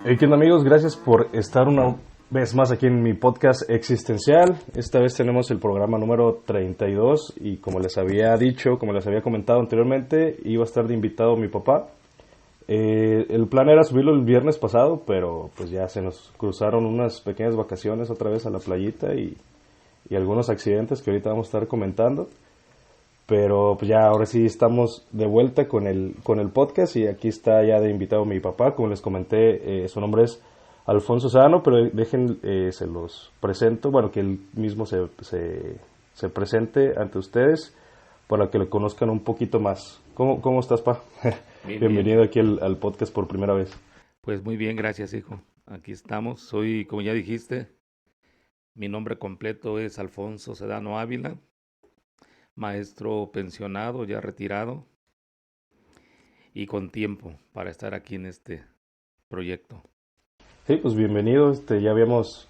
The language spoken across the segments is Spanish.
¿Qué onda, amigos? Gracias por estar una vez más aquí en mi podcast existencial. Esta vez tenemos el programa número 32 y como les había dicho, como les había comentado anteriormente, iba a estar de invitado mi papá. El plan era subirlo el viernes pasado, pero pues ya se nos cruzaron unas pequeñas vacaciones otra vez a la playita y algunos accidentes que ahorita vamos a estar comentando. Pero pues ya ahora sí estamos de vuelta con el podcast y aquí está ya de invitado mi papá. Como les comenté, su nombre es Alfonso Sano, pero dejen, se los presento, bueno, que él mismo se presente ante ustedes para que lo conozcan un poquito más. ¿Cómo estás, pa? Bien, bien. Bienvenido aquí al podcast por primera vez. Pues muy bien, gracias, hijo. Aquí estamos. Soy, como ya dijiste, mi nombre completo es Alfonso Sedano Ávila, maestro pensionado, ya retirado y con tiempo para estar aquí en este proyecto. Sí, pues bienvenido. Ya habíamos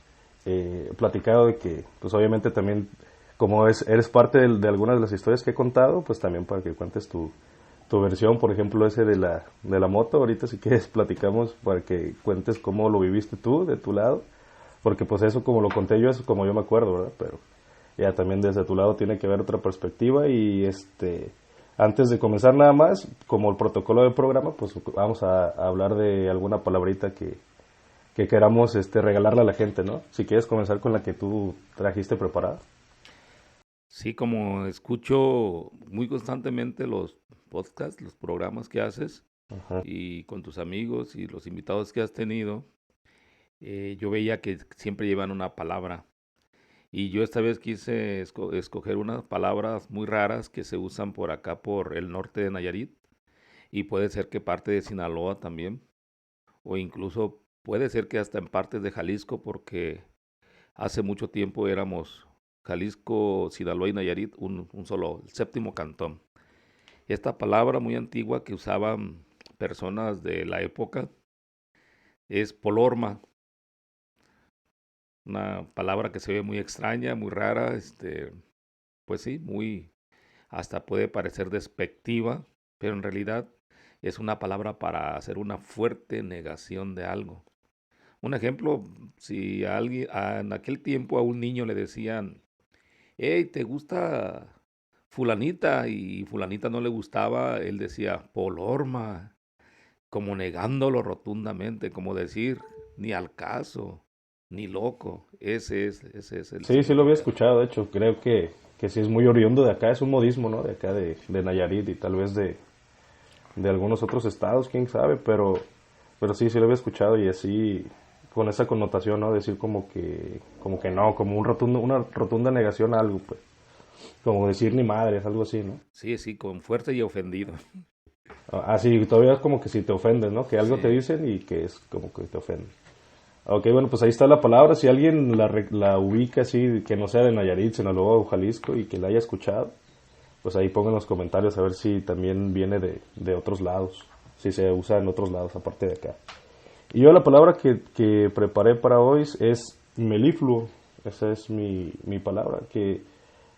platicado de que, pues obviamente también, como eres parte de algunas de las historias que he contado, pues también para que cuentes tu versión, por ejemplo, ese de la moto. Ahorita si quieres platicamos para que cuentes cómo lo viviste tú, de tu lado, porque pues eso como lo conté yo, es como yo me acuerdo, ¿verdad? Pero ya también desde tu lado tiene que haber otra perspectiva y antes de comenzar nada más, como el protocolo del programa, pues vamos a hablar de alguna palabrita que queramos regalarle a la gente, ¿no? Si quieres comenzar con la que tú trajiste preparada. Sí, como escucho muy constantemente los podcasts, los programas que haces Ajá. y con tus amigos y los invitados que has tenido, yo veía que siempre llevan una palabra. Y yo esta vez quise escoger unas palabras muy raras que se usan por acá, por el norte de Nayarit, y puede ser que parte de Sinaloa también, o incluso puede ser que hasta en partes de Jalisco, porque hace mucho tiempo éramos Jalisco, Sinaloa y Nayarit, un solo, el séptimo cantón. Esta palabra muy antigua que usaban personas de la época es polorma, una palabra que se ve muy extraña, muy rara, pues sí, muy, hasta puede parecer despectiva, pero en realidad es una palabra para hacer una fuerte negación de algo. Un ejemplo, si a alguien, en aquel tiempo a un niño le decían, hey, ¿te gusta fulanita? Y fulanita no le gustaba, él decía, polorma, como negándolo rotundamente, como decir, ni al caso, ni loco. Ese es el Sí, sí lo había significado. escuchado, de hecho, creo que sí es muy oriundo de acá, es un modismo, ¿no? De acá de Nayarit y tal vez de algunos otros estados, quién sabe, pero sí, sí lo había escuchado y así, con esa connotación, ¿no? Decir como que no, como una rotunda negación a algo, pues, como decir ni madres, algo así, ¿no? Sí, sí, con fuerte y ofendido. Así, todavía es como que si te ofendes, ¿no? Que algo te Sí. dicen y que es como que te ofende. Ok, bueno, pues ahí está la palabra. Si alguien la ubica así, que no sea de Nayarit, Sinaloa o Jalisco y que la haya escuchado, pues ahí pongan en los comentarios a ver si también viene de otros lados, si se usa en otros lados aparte de acá. Y yo la palabra que preparé para hoy es melifluo. Esa es mi palabra, que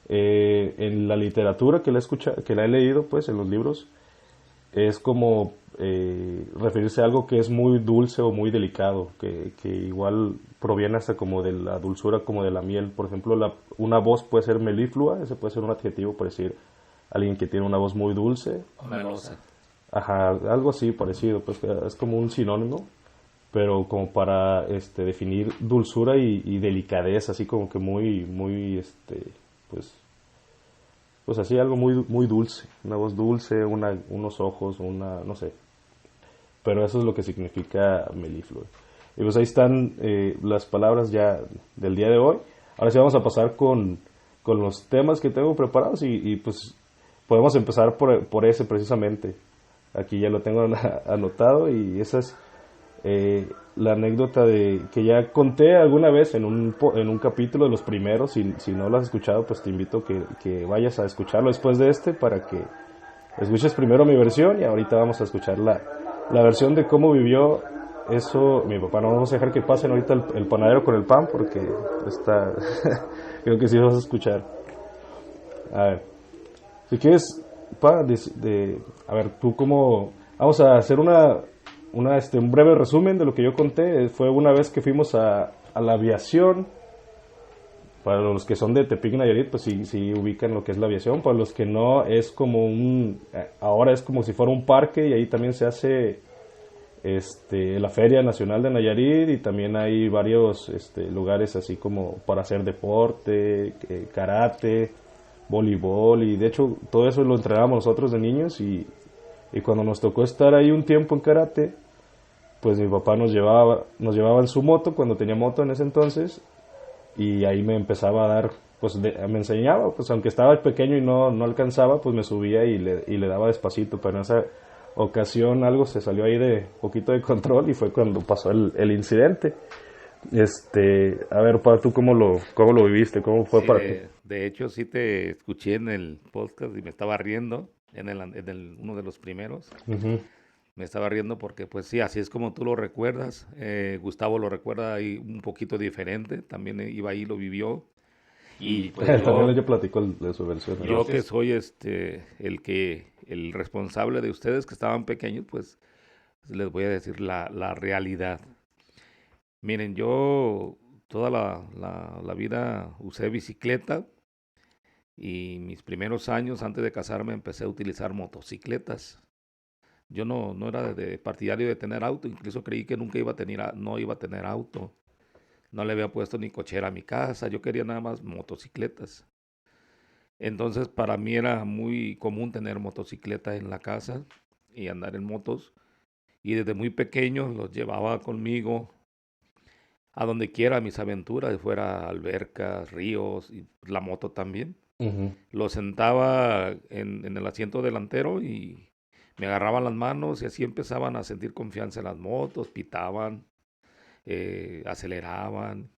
en la literatura que la he leído, pues en los libros, es como referirse a algo que es muy dulce o muy delicado, que igual proviene hasta como de la dulzura, como de la miel. Por ejemplo, una voz puede ser meliflua, ese puede ser un adjetivo para decir alguien que tiene una voz muy dulce. O melosa. Ajá, algo así parecido, pues que es como un sinónimo, pero como para definir dulzura y delicadeza, así como que muy, pues, pues así algo muy dulce, una voz dulce, unos ojos, no sé, pero eso es lo que significa melifluo. Y pues ahí están las palabras ya del día de hoy. Ahora sí vamos a pasar con los temas que tengo preparados y pues podemos empezar por ese precisamente. Aquí ya lo tengo anotado y esa es la anécdota de que ya conté alguna vez en un capítulo de los primeros. Si no lo has escuchado, pues te invito que vayas a escucharlo después de para que escuches primero mi versión y ahorita vamos a escuchar la versión de cómo vivió eso mi papá. No vamos a dejar que pasen ahorita el panadero con el pan porque está creo que sí vas a escuchar. A ver, si quieres, pa, a ver, tú cómo... Vamos a hacer un breve resumen de lo que yo conté. Fue una vez que fuimos a la aviación. Para los que son de Tepic, Nayarit, pues sí ubican lo que es la aviación. Para los que no, es como ahora es como si fuera un parque, y ahí también se hace la Feria Nacional de Nayarit, y también hay varios lugares así como para hacer deporte, karate, voleibol, y de hecho todo eso lo entrenábamos nosotros de niños, y cuando nos tocó estar ahí un tiempo en karate, pues mi papá nos llevaba en su moto, cuando tenía moto en ese entonces, y ahí me empezaba a dar, pues me enseñaba, pues aunque estaba pequeño y no alcanzaba, pues me subía y le daba despacito, pero en esa ocasión algo se salió ahí de poquito de control, y fue cuando pasó el incidente. A ver, Pa, ¿tú cómo lo viviste? ¿Cómo fue Sí, para ti? de hecho sí te escuché en el podcast y me estaba riendo, uno de los primeros. Ujú. Me estaba riendo porque pues sí, así es como tú lo recuerdas. Gustavo lo recuerda ahí un poquito diferente, también iba ahí, lo vivió. Y pues También yo, yo platico de su versión. yo que soy el responsable de ustedes que estaban pequeños, pues les voy a decir la realidad. Miren, yo toda la vida usé bicicleta, y mis primeros años antes de casarme empecé a utilizar motocicletas. Yo no era de partidario de tener auto, incluso creí que nunca iba a no iba a tener auto. No le había puesto ni cochera a mi casa, yo quería nada más motocicletas. Entonces para mí era muy común tener motocicleta en la casa y andar en motos. Y desde muy pequeño los llevaba conmigo a donde quiera, a mis aventuras, fuera albercas, ríos y la moto también. Ujú. Los sentaba en el asiento delantero y me agarraban las manos, y así empezaban a sentir confianza en las motos, pitaban, aceleraban.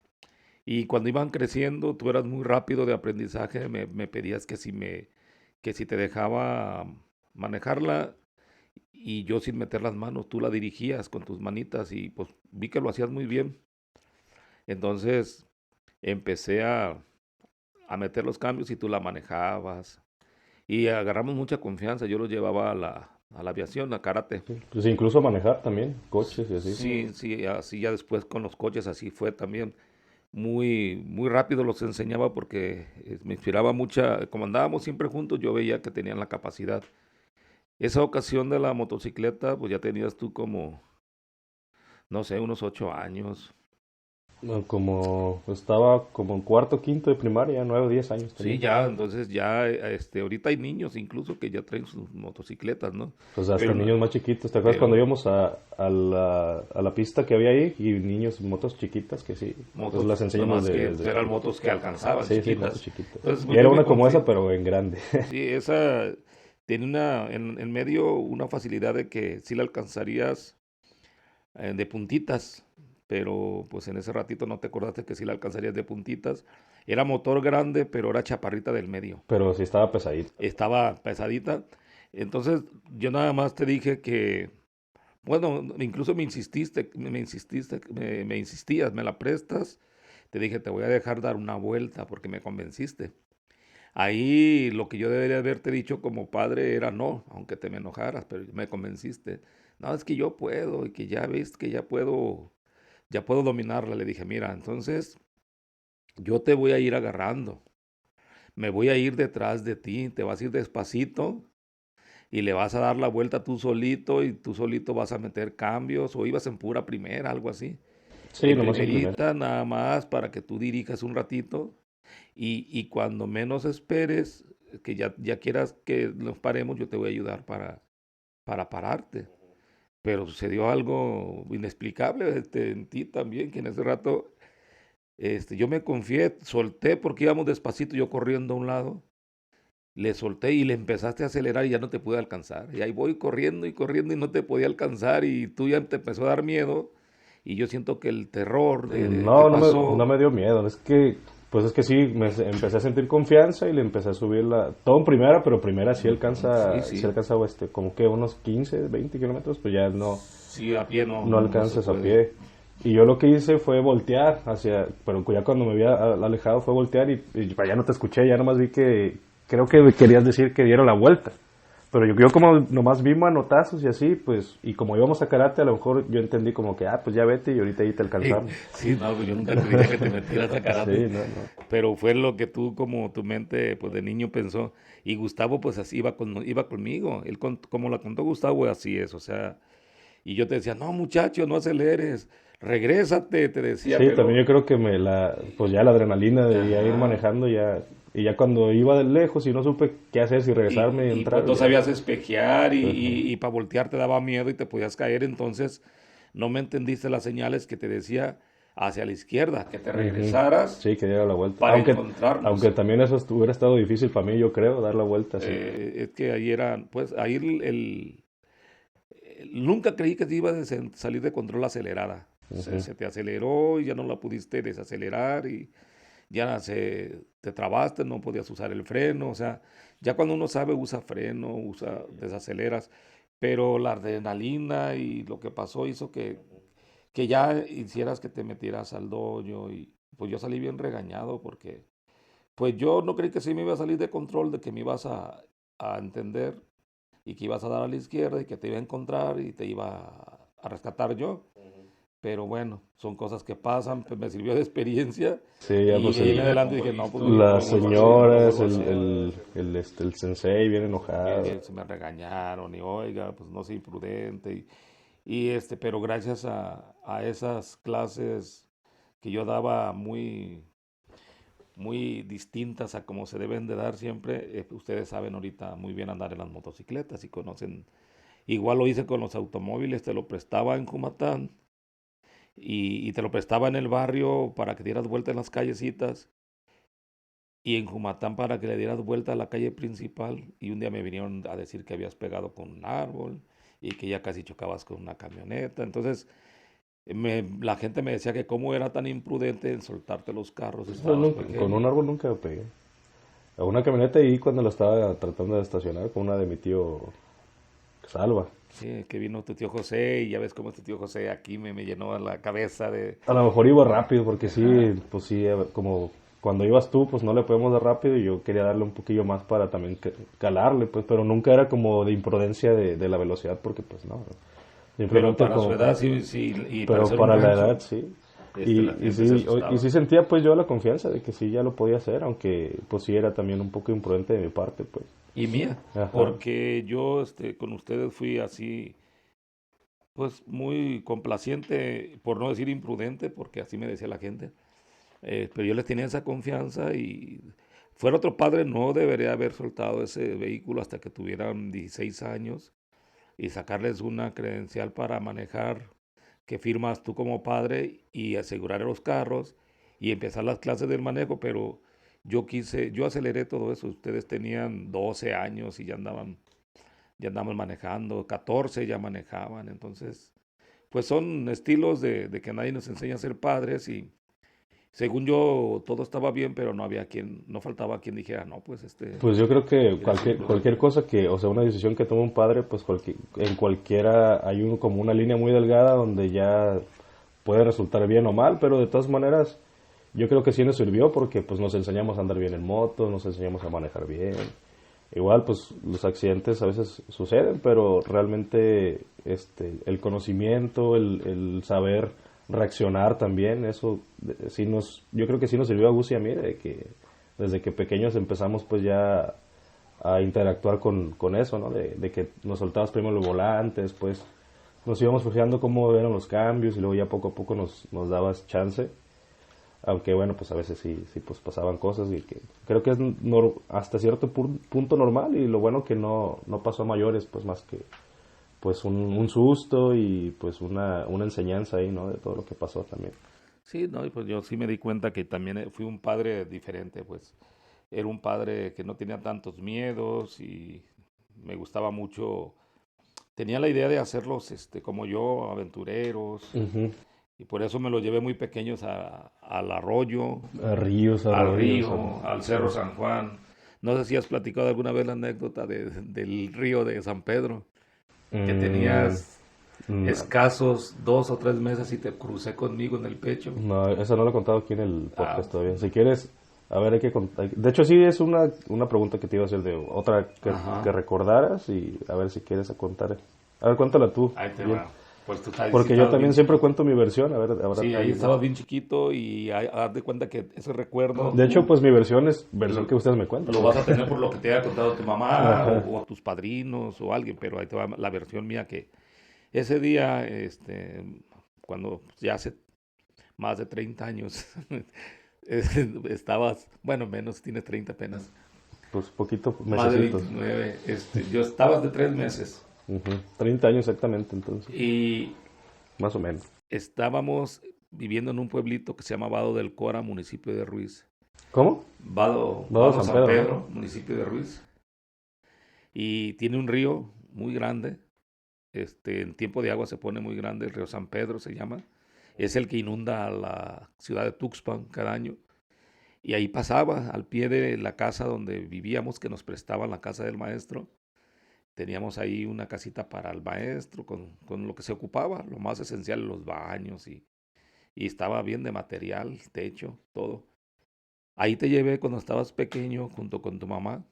Y cuando iban creciendo, tú eras muy rápido de aprendizaje, me pedías que si te dejaba manejarla, y yo sin meter las manos, tú la dirigías con tus manitas, y pues vi que lo hacías muy bien. Entonces empecé a meter los cambios y tú la manejabas. Y agarramos mucha confianza. Yo los llevaba a la aviación, a karate. Sí. Pues incluso manejar también, coches y así. Sí, sí, así ya después con los coches, así fue también. Muy, muy rápido los enseñaba porque me inspiraba mucha. Como andábamos siempre juntos, yo veía que tenían la capacidad. Esa ocasión de la motocicleta, pues ya tenías tú como, no sé, unos 8 años. No, como estaba como en cuarto, quinto de primaria, 9 o 10 años Sí, tenía. ya, entonces ya, ahorita hay niños incluso que ya traen sus motocicletas, ¿no? Pues hasta Pero, niños más chiquitos. ¿Te acuerdas cuando pero íbamos a la pista que había ahí? Y niños, motos chiquitas que sí, pues las motos, enseñamos nomás que eran desde. motos que alcanzaban, Sí, sí, motos chiquitas. chiquitas. Entonces, Y pues era yo me una como esa, confié. pero en grande. Sí, esa tiene en medio una facilidad de que sí la alcanzarías de puntitas, pero pues en ese ratito no te acordaste que sí la alcanzarías de puntitas. Era motor grande, pero era chaparrita del medio. Pero sí estaba pesadito. Estaba pesadita. Entonces yo nada más te dije que, bueno, incluso me insistías, me la prestas. Te dije, te voy a dejar dar una vuelta porque me convenciste. Ahí lo que yo debería haberte dicho como padre era no, aunque te me enojaras, pero me convenciste. No, es que yo puedo, y que ya ves que ya puedo dominarla. Le dije, mira, entonces yo te voy a ir agarrando, me voy a ir detrás de ti, te vas a ir despacito y le vas a dar la vuelta tú solito, y tú solito vas a meter cambios, o ibas en pura primera, algo así. Sí, En nomás en primera. primerita nada más para que tú dirijas un ratito, y cuando menos esperes, que ya quieras que nos paremos, yo te voy a ayudar para pararte. Pero sucedió algo inexplicable en ti también, que en ese rato yo me confié, solté porque íbamos despacito, yo corriendo a un lado, le solté y le empezaste a acelerar y ya no te pude alcanzar. Y ahí voy corriendo y no te podía alcanzar, y tú ya te empezó a dar miedo, y yo siento que el terror de que No, no pasó. me dio miedo. Pues es que sí, empecé a sentir confianza y le empecé a subir todo en primera, pero primera Sí, sí sí. alcanza como que unos 15 20 kilómetros, pues ya Sí, a pie no no se alcanzas a puede. pie. Y yo lo que hice fue voltear pero ya cuando me había alejado fue voltear, y ya no te escuché, ya nomás vi que, creo que querías decir que diera la vuelta. pero yo como nomás vi manotazos y así, pues, y como íbamos a karate, a lo mejor yo entendí como que, pues ya vete y ahorita ahí te alcanzamos. Sí, no, pues yo nunca te diría que te metieras a karate, Sí, no, no. pero fue lo que tú, como tu mente, pues de niño pensó. Y Gustavo, pues así iba conmigo. Como la contó Gustavo, así es, o sea. Y yo te decía, no, muchacho, no aceleres, regrésate, te decía, Sí, también pero. yo creo que pues ya la adrenalina de ya ir Ajá. manejando ya, y ya cuando iba de lejos y no supe qué hacer, si regresarme y Y pues entrar, no ya. sabías espejear Ajá. y para voltear te daba miedo y te podías caer, entonces no me entendiste las señales que te decía hacia la izquierda, que te Ujú. regresaras Sí, que diera la vuelta. para Aunque encontrarnos. también eso hubiera estado difícil para mí, yo creo, dar la vuelta así. Es que ahí era, pues ahí nunca creí que te iba a salir de control acelerada. Ujú. Se te aceleró y ya no la pudiste desacelerar y ya te trabaste, no podías usar el freno, o sea, ya cuando uno sabe usa freno, desaceleras, pero la adrenalina y lo que pasó hizo que ya hicieras que te metieras al dojo y pues yo salí bien regañado porque pues yo no creí que sí me iba a salir de control, de que me ibas a entender y que ibas a dar a la izquierda y que te iba a encontrar y te iba a rescatar yo. Pero bueno, son cosas que pasan, pues me sirvió de experiencia Sí, ya y pues de ahí en adelante dije, no, pues no lo las vuelvo a hacer, no lo señoras, vuelvo a hacer. el sensei bien enojado. Se me regañaron y oiga, pues no soy imprudente. Pero gracias a esas clases que yo daba muy distintas a como se deben de dar siempre, ustedes saben ahorita muy bien andar en las motocicletas y conocen. Igual lo hice con los automóviles, te lo prestaba en Cumatán y te lo prestaba en el barrio para que dieras vuelta en las callecitas y en Jumatán para que le dieras vuelta a la calle principal. Y un día me vinieron a decir que habías pegado con un árbol y que ya casi chocabas con una camioneta. Entonces la gente me decía que cómo era tan imprudente en soltarte los carros, estabas Con un pequeño. árbol nunca me pegué. A una camioneta ahí cuando la estaba tratando de estacionar con una de mi tío Salva. Sí, que vino tu tío José y ya ves cómo tu tío José aquí me llenó la cabeza de. A lo mejor iba rápido porque Ajá. sí, pues sí, como cuando ibas tú, pues no le podemos dar rápido y yo quería darle un poquillo más para también calarle, pues, pero nunca era como de imprudencia de la velocidad porque pues no, Pero simplemente para su como, edad, sí, sí, y para pero ser un para la edad rancho, sí. la Y gente se sí, y asustaba. sí sentía pues yo la confianza de que sí ya lo podía hacer, aunque pues sí era también un poco imprudente de mi parte, pues. Y mía, Ajá. porque yo con ustedes fui así, pues muy complaciente, por no decir imprudente, porque así me decía la gente. Pero yo les tenía esa confianza y fuera otro padre no debería haber soltado ese vehículo hasta que tuvieran 16 años y sacarles una credencial para manejar que firmas tú como padre y asegurar los carros y empezar las clases del manejo, pero yo aceleré todo eso. Ustedes tenían 12 años y ya andaban manejando, 14 ya manejaban, entonces, pues son estilos de que nadie nos enseña a ser padres y según yo todo estaba bien, pero no faltaba quien dijera, no, pues Pues yo creo que eres cualquier imprudente. cosa que, o sea, una decisión que toma un padre, pues en cualquiera hay como una línea muy delgada donde ya puede resultar bien o mal, pero de todas maneras yo creo que sí nos sirvió porque pues nos enseñamos a andar bien en moto, nos enseñamos a manejar bien. Igual pues los accidentes a veces suceden, pero realmente el conocimiento, el saber reaccionar también, eso sí yo creo que sí nos sirvió a Gus y a mí de que desde que pequeños empezamos pues ya a interactuar con eso, ¿no? De que nos soltabas primero los volantes, pues nos íbamos fijando cómo eran los cambios y luego ya poco a poco nos dabas chance. Aunque bueno, pues a veces sí pues pasaban cosas y que creo que es hasta cierto punto normal y lo bueno que no pasó a mayores, pues más que pues un susto y pues una enseñanza ahí, ¿no? De todo lo que pasó también. Sí, no, y pues yo sí me di cuenta que también fui un padre diferente, pues era un padre que no tenía tantos miedos y me gustaba mucho, tenía la idea de hacerlos como yo, aventureros, Ujú. y por eso me los llevé muy pequeños al arroyo, A ríos, al arroyos, río, al sí. Cerro San Juan. No sé si has platicado alguna vez la anécdota del río de San Pedro, que Mm, tenías no, escasos 2 o 3 meses y te crucé conmigo en el pecho. no, eso no lo he contado aquí en el Ah, podcast todavía. Si quieres, A ver, de hecho, sí es una pregunta que te iba a hacer de otra que Ajá, recordaras y a ver si quieres contar. A ver, cuéntala tú, ahí te bien. va. Pues tú estás, sí Porque yo estabas también bien siempre chiquito. cuento mi versión, a ver, ahora Sí, ahí ahí. estabas bien chiquito y haz de cuenta que ese recuerdo De hecho, pues mi versión es versión l- que ustedes me cuentan, lo pero. vas a tener por lo que te haya contado tu mamá Ajá. o tus padrinos o alguien, pero ahí te va la versión mía que ese día, cuando ya hace más de 30 años, estabas, bueno, menos, tienes 30 apenas, Pues poquito, más de mesecitos. 29, yo estabas de 3 meses. Ujú. 30 años exactamente, entonces. Y Más o menos. estábamos viviendo en un pueblito que se llama Vado del Cora, municipio de Ruiz. ¿Cómo? Vado Vado San San Pedro, ¿no? Pedro, municipio de Ruiz. Y tiene un río muy grande. En tiempo de agua se pone muy grande, el río San Pedro se llama. Es el que inunda a la ciudad de Tuxpan cada año. Y ahí pasaba, al pie de la casa donde vivíamos, que nos prestaban la casa del maestro. Teníamos ahí una casita para el maestro, con lo que se ocupaba, lo más esencial, los baños y estaba bien de material, techo, todo. Ahí te llevé cuando estabas pequeño junto con tu mamá,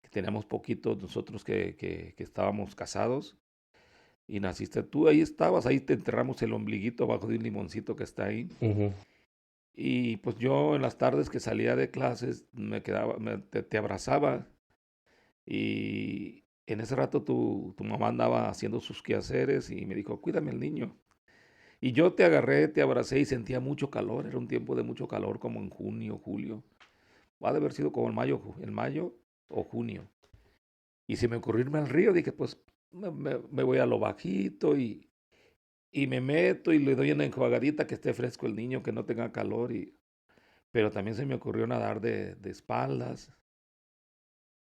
que teníamos poquito nosotros que estábamos casados y naciste tú, ahí estabas, ahí te enterramos el ombliguito abajo de un limoncito que está ahí. Ujú. Y pues yo en las tardes que salía de clases me quedaba, te abrazaba y en ese rato tu mamá andaba haciendo sus quehaceres y me dijo, cuídame el niño. Y yo te agarré, te abracé y sentía mucho calor, era un tiempo de mucho calor como en junio, julio. Ha de haber sido como en mayo o junio. Y se me ocurrió irme al río, dije, pues me voy a lo bajito y me meto y le doy una enjuagadita que esté fresco el niño, que no tenga calor. Pero también se me ocurrió nadar de espaldas.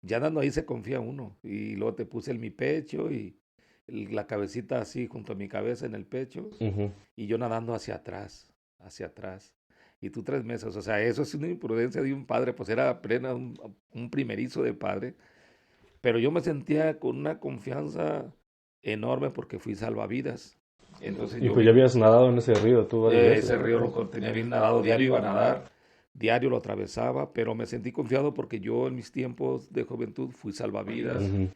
Ya dando ahí se confía uno. Y luego te puse en mi pecho y la cabecita así junto a mi cabeza en el pecho Ujú. y yo nadando hacia atrás, hacia atrás. Y tú 3 meses, o sea, eso es una imprudencia de un padre, pues era plena un primerizo de padre. Pero yo me sentía con una confianza enorme porque fui salvavidas. Entonces Y yo pues ya vi, habías nadado en ese río tú varias veces, ese ¿no? río lo tenía bien nadado, diario iba a nadar, diario lo atravesaba, pero me sentí confiado porque yo en mis tiempos de juventud fui salvavidas Ujú.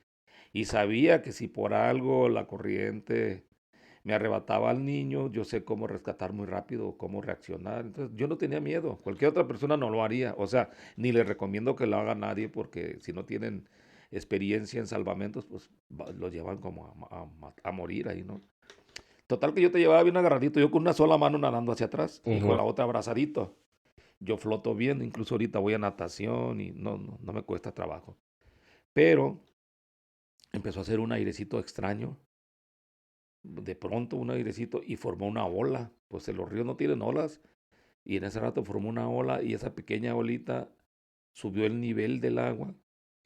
y sabía que si por algo la corriente me arrebataba al niño, yo sé cómo rescatar muy rápido, cómo reaccionar. Entonces yo no tenía miedo, cualquier otra persona no lo haría, o sea, ni le recomiendo que lo haga nadie porque si no tienen experiencia en salvamentos, pues lo llevan como a morir ahí, ¿no? Total que yo te llevaba bien agarradito, yo con una sola mano nadando hacia atrás y con Ujú. la otra abrazadito. Yo floto bien, incluso ahorita voy a natación y no me cuesta trabajo. Pero empezó a hacer un airecito extraño, de pronto un airecito y formó una ola. Pues en los ríos no tienen olas y en ese rato formó una ola y esa pequeña olita subió el nivel del agua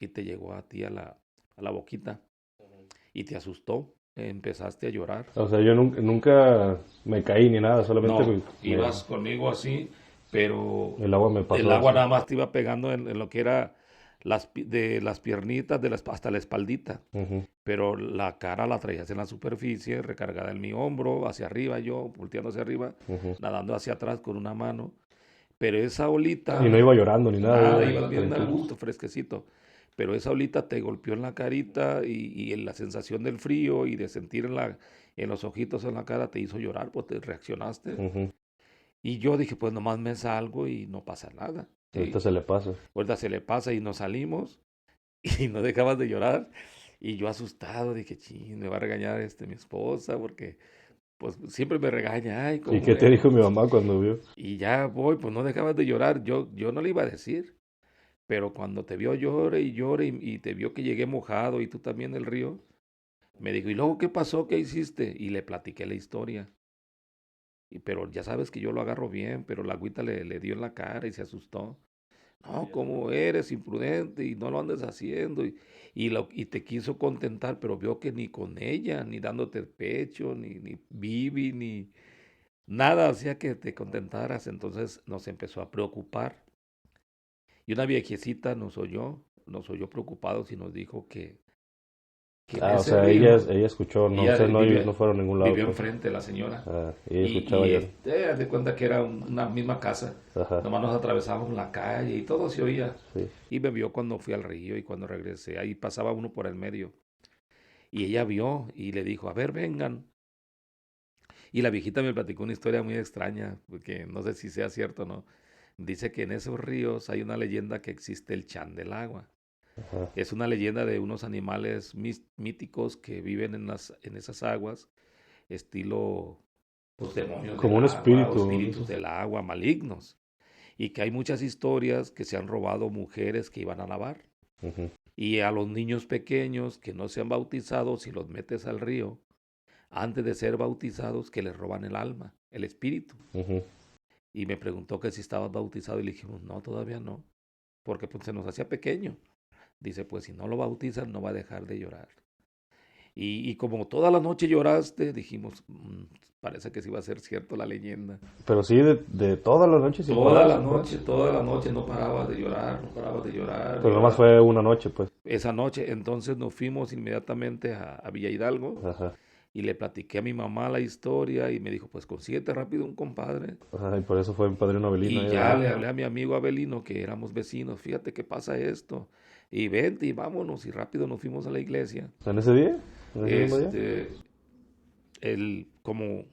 y te llegó a ti a la boquita y te asustó. Empezaste a llorar. O sea, yo nunca me caí ni nada, solamente No, ibas conmigo así, pero el agua me el pasó agua así. nada más te iba pegando en lo que era de las piernitas, hasta la espaldita. Ujú. Pero la cara la traías en la superficie, recargada en mi hombro, hacia arriba yo, volteando hacia arriba, Ujú. nadando hacia atrás con una mano. Pero esa Y olita, no iba llorando ni nada, nada, iba ibas bien a tranquilo. gusto, fresquecito. Pero esa olita te golpeó en la carita y en la sensación del frío y de sentir en los ojitos, en la cara, te hizo llorar, pues te reaccionaste. Ujú. Y yo dije, pues nomás me salgo y no pasa nada. Ahorita Sí, se le pasa. ahorita se le pasa y nos salimos y no dejabas de llorar. Y yo asustado dije, ching, me va a regañar mi esposa porque pues siempre me regaña, ay, ¿Y ¿cómo qué te dijo eres? mi mamá cuando vio? Y ya voy, pues no dejabas de llorar. Yo no le iba a decir, pero cuando te vio llore y llore y te vio que llegué mojado y tú también del río, me dijo, ¿y luego qué pasó? ¿Qué hiciste? Y le platiqué la historia. Pero ya sabes que yo lo agarro bien, pero la agüita le dio en la cara y se asustó. No, ¿cómo eres imprudente y no lo andes haciendo? Y te quiso contentar, pero vio que ni con ella, ni dándote el pecho, ni Bibi, ni nada hacía que te contentaras. Entonces nos empezó a preocupar. Y una viejecita nos oyó preocupados y nos dijo que en Ah, o ese sea, ella, río, ella escuchó, no, ella ustedes no, vive, no fueron a ningún lado, vivió pues. enfrente la señora. Ah, ella escuchaba Y ya. haz de cuenta que era una misma casa. Ajá, Nomás nos atravesábamos la calle y todo se oía. sí. Y me vio cuando fui al río y cuando regresé. Ahí pasaba uno por el medio. Y ella vio y le dijo, a ver, vengan. Y la viejita me platicó una historia muy extraña, porque no sé si sea cierto o no. Dice que en esos ríos hay una leyenda que existe el chan del agua. Ajá. Es una leyenda de unos animales míticos que viven en esas aguas, estilo pues, demonios Como del un agua o espíritu, ¿no? espíritus del agua malignos. Y que hay muchas historias que se han robado mujeres que iban a lavar. Ujú, Y a los niños pequeños que no se han bautizado, si los metes al río, antes de ser bautizados, que les roban el alma, el espíritu. ujú. Y me preguntó que si estabas bautizado y le dijimos, no, todavía no, porque pues, se nos hacía pequeño. Dice, pues si no lo bautizan, no va a dejar de llorar. Y como toda la noche lloraste, dijimos, parece que sí va a ser cierto la leyenda. Pero sí, de toda la noche sin parar, se fue. Toda la noche no paraba de llorar, no paraba de llorar, Pero nomás llorar. fue una noche, pues. Esa noche, entonces nos fuimos inmediatamente a Villa Hidalgo Ajá. y le platiqué a mi mamá la historia y me dijo, pues consíguete rápido un compadre. Ajá, y por eso fue mi padrino Abelino Y ahí, ya ¿verdad? le hablé a mi amigo Abelino, que éramos vecinos, fíjate que pasa esto. Y vente y vámonos. Y rápido nos fuimos a la iglesia. ¿En ese día? ¿En ese mismo día? Este, como,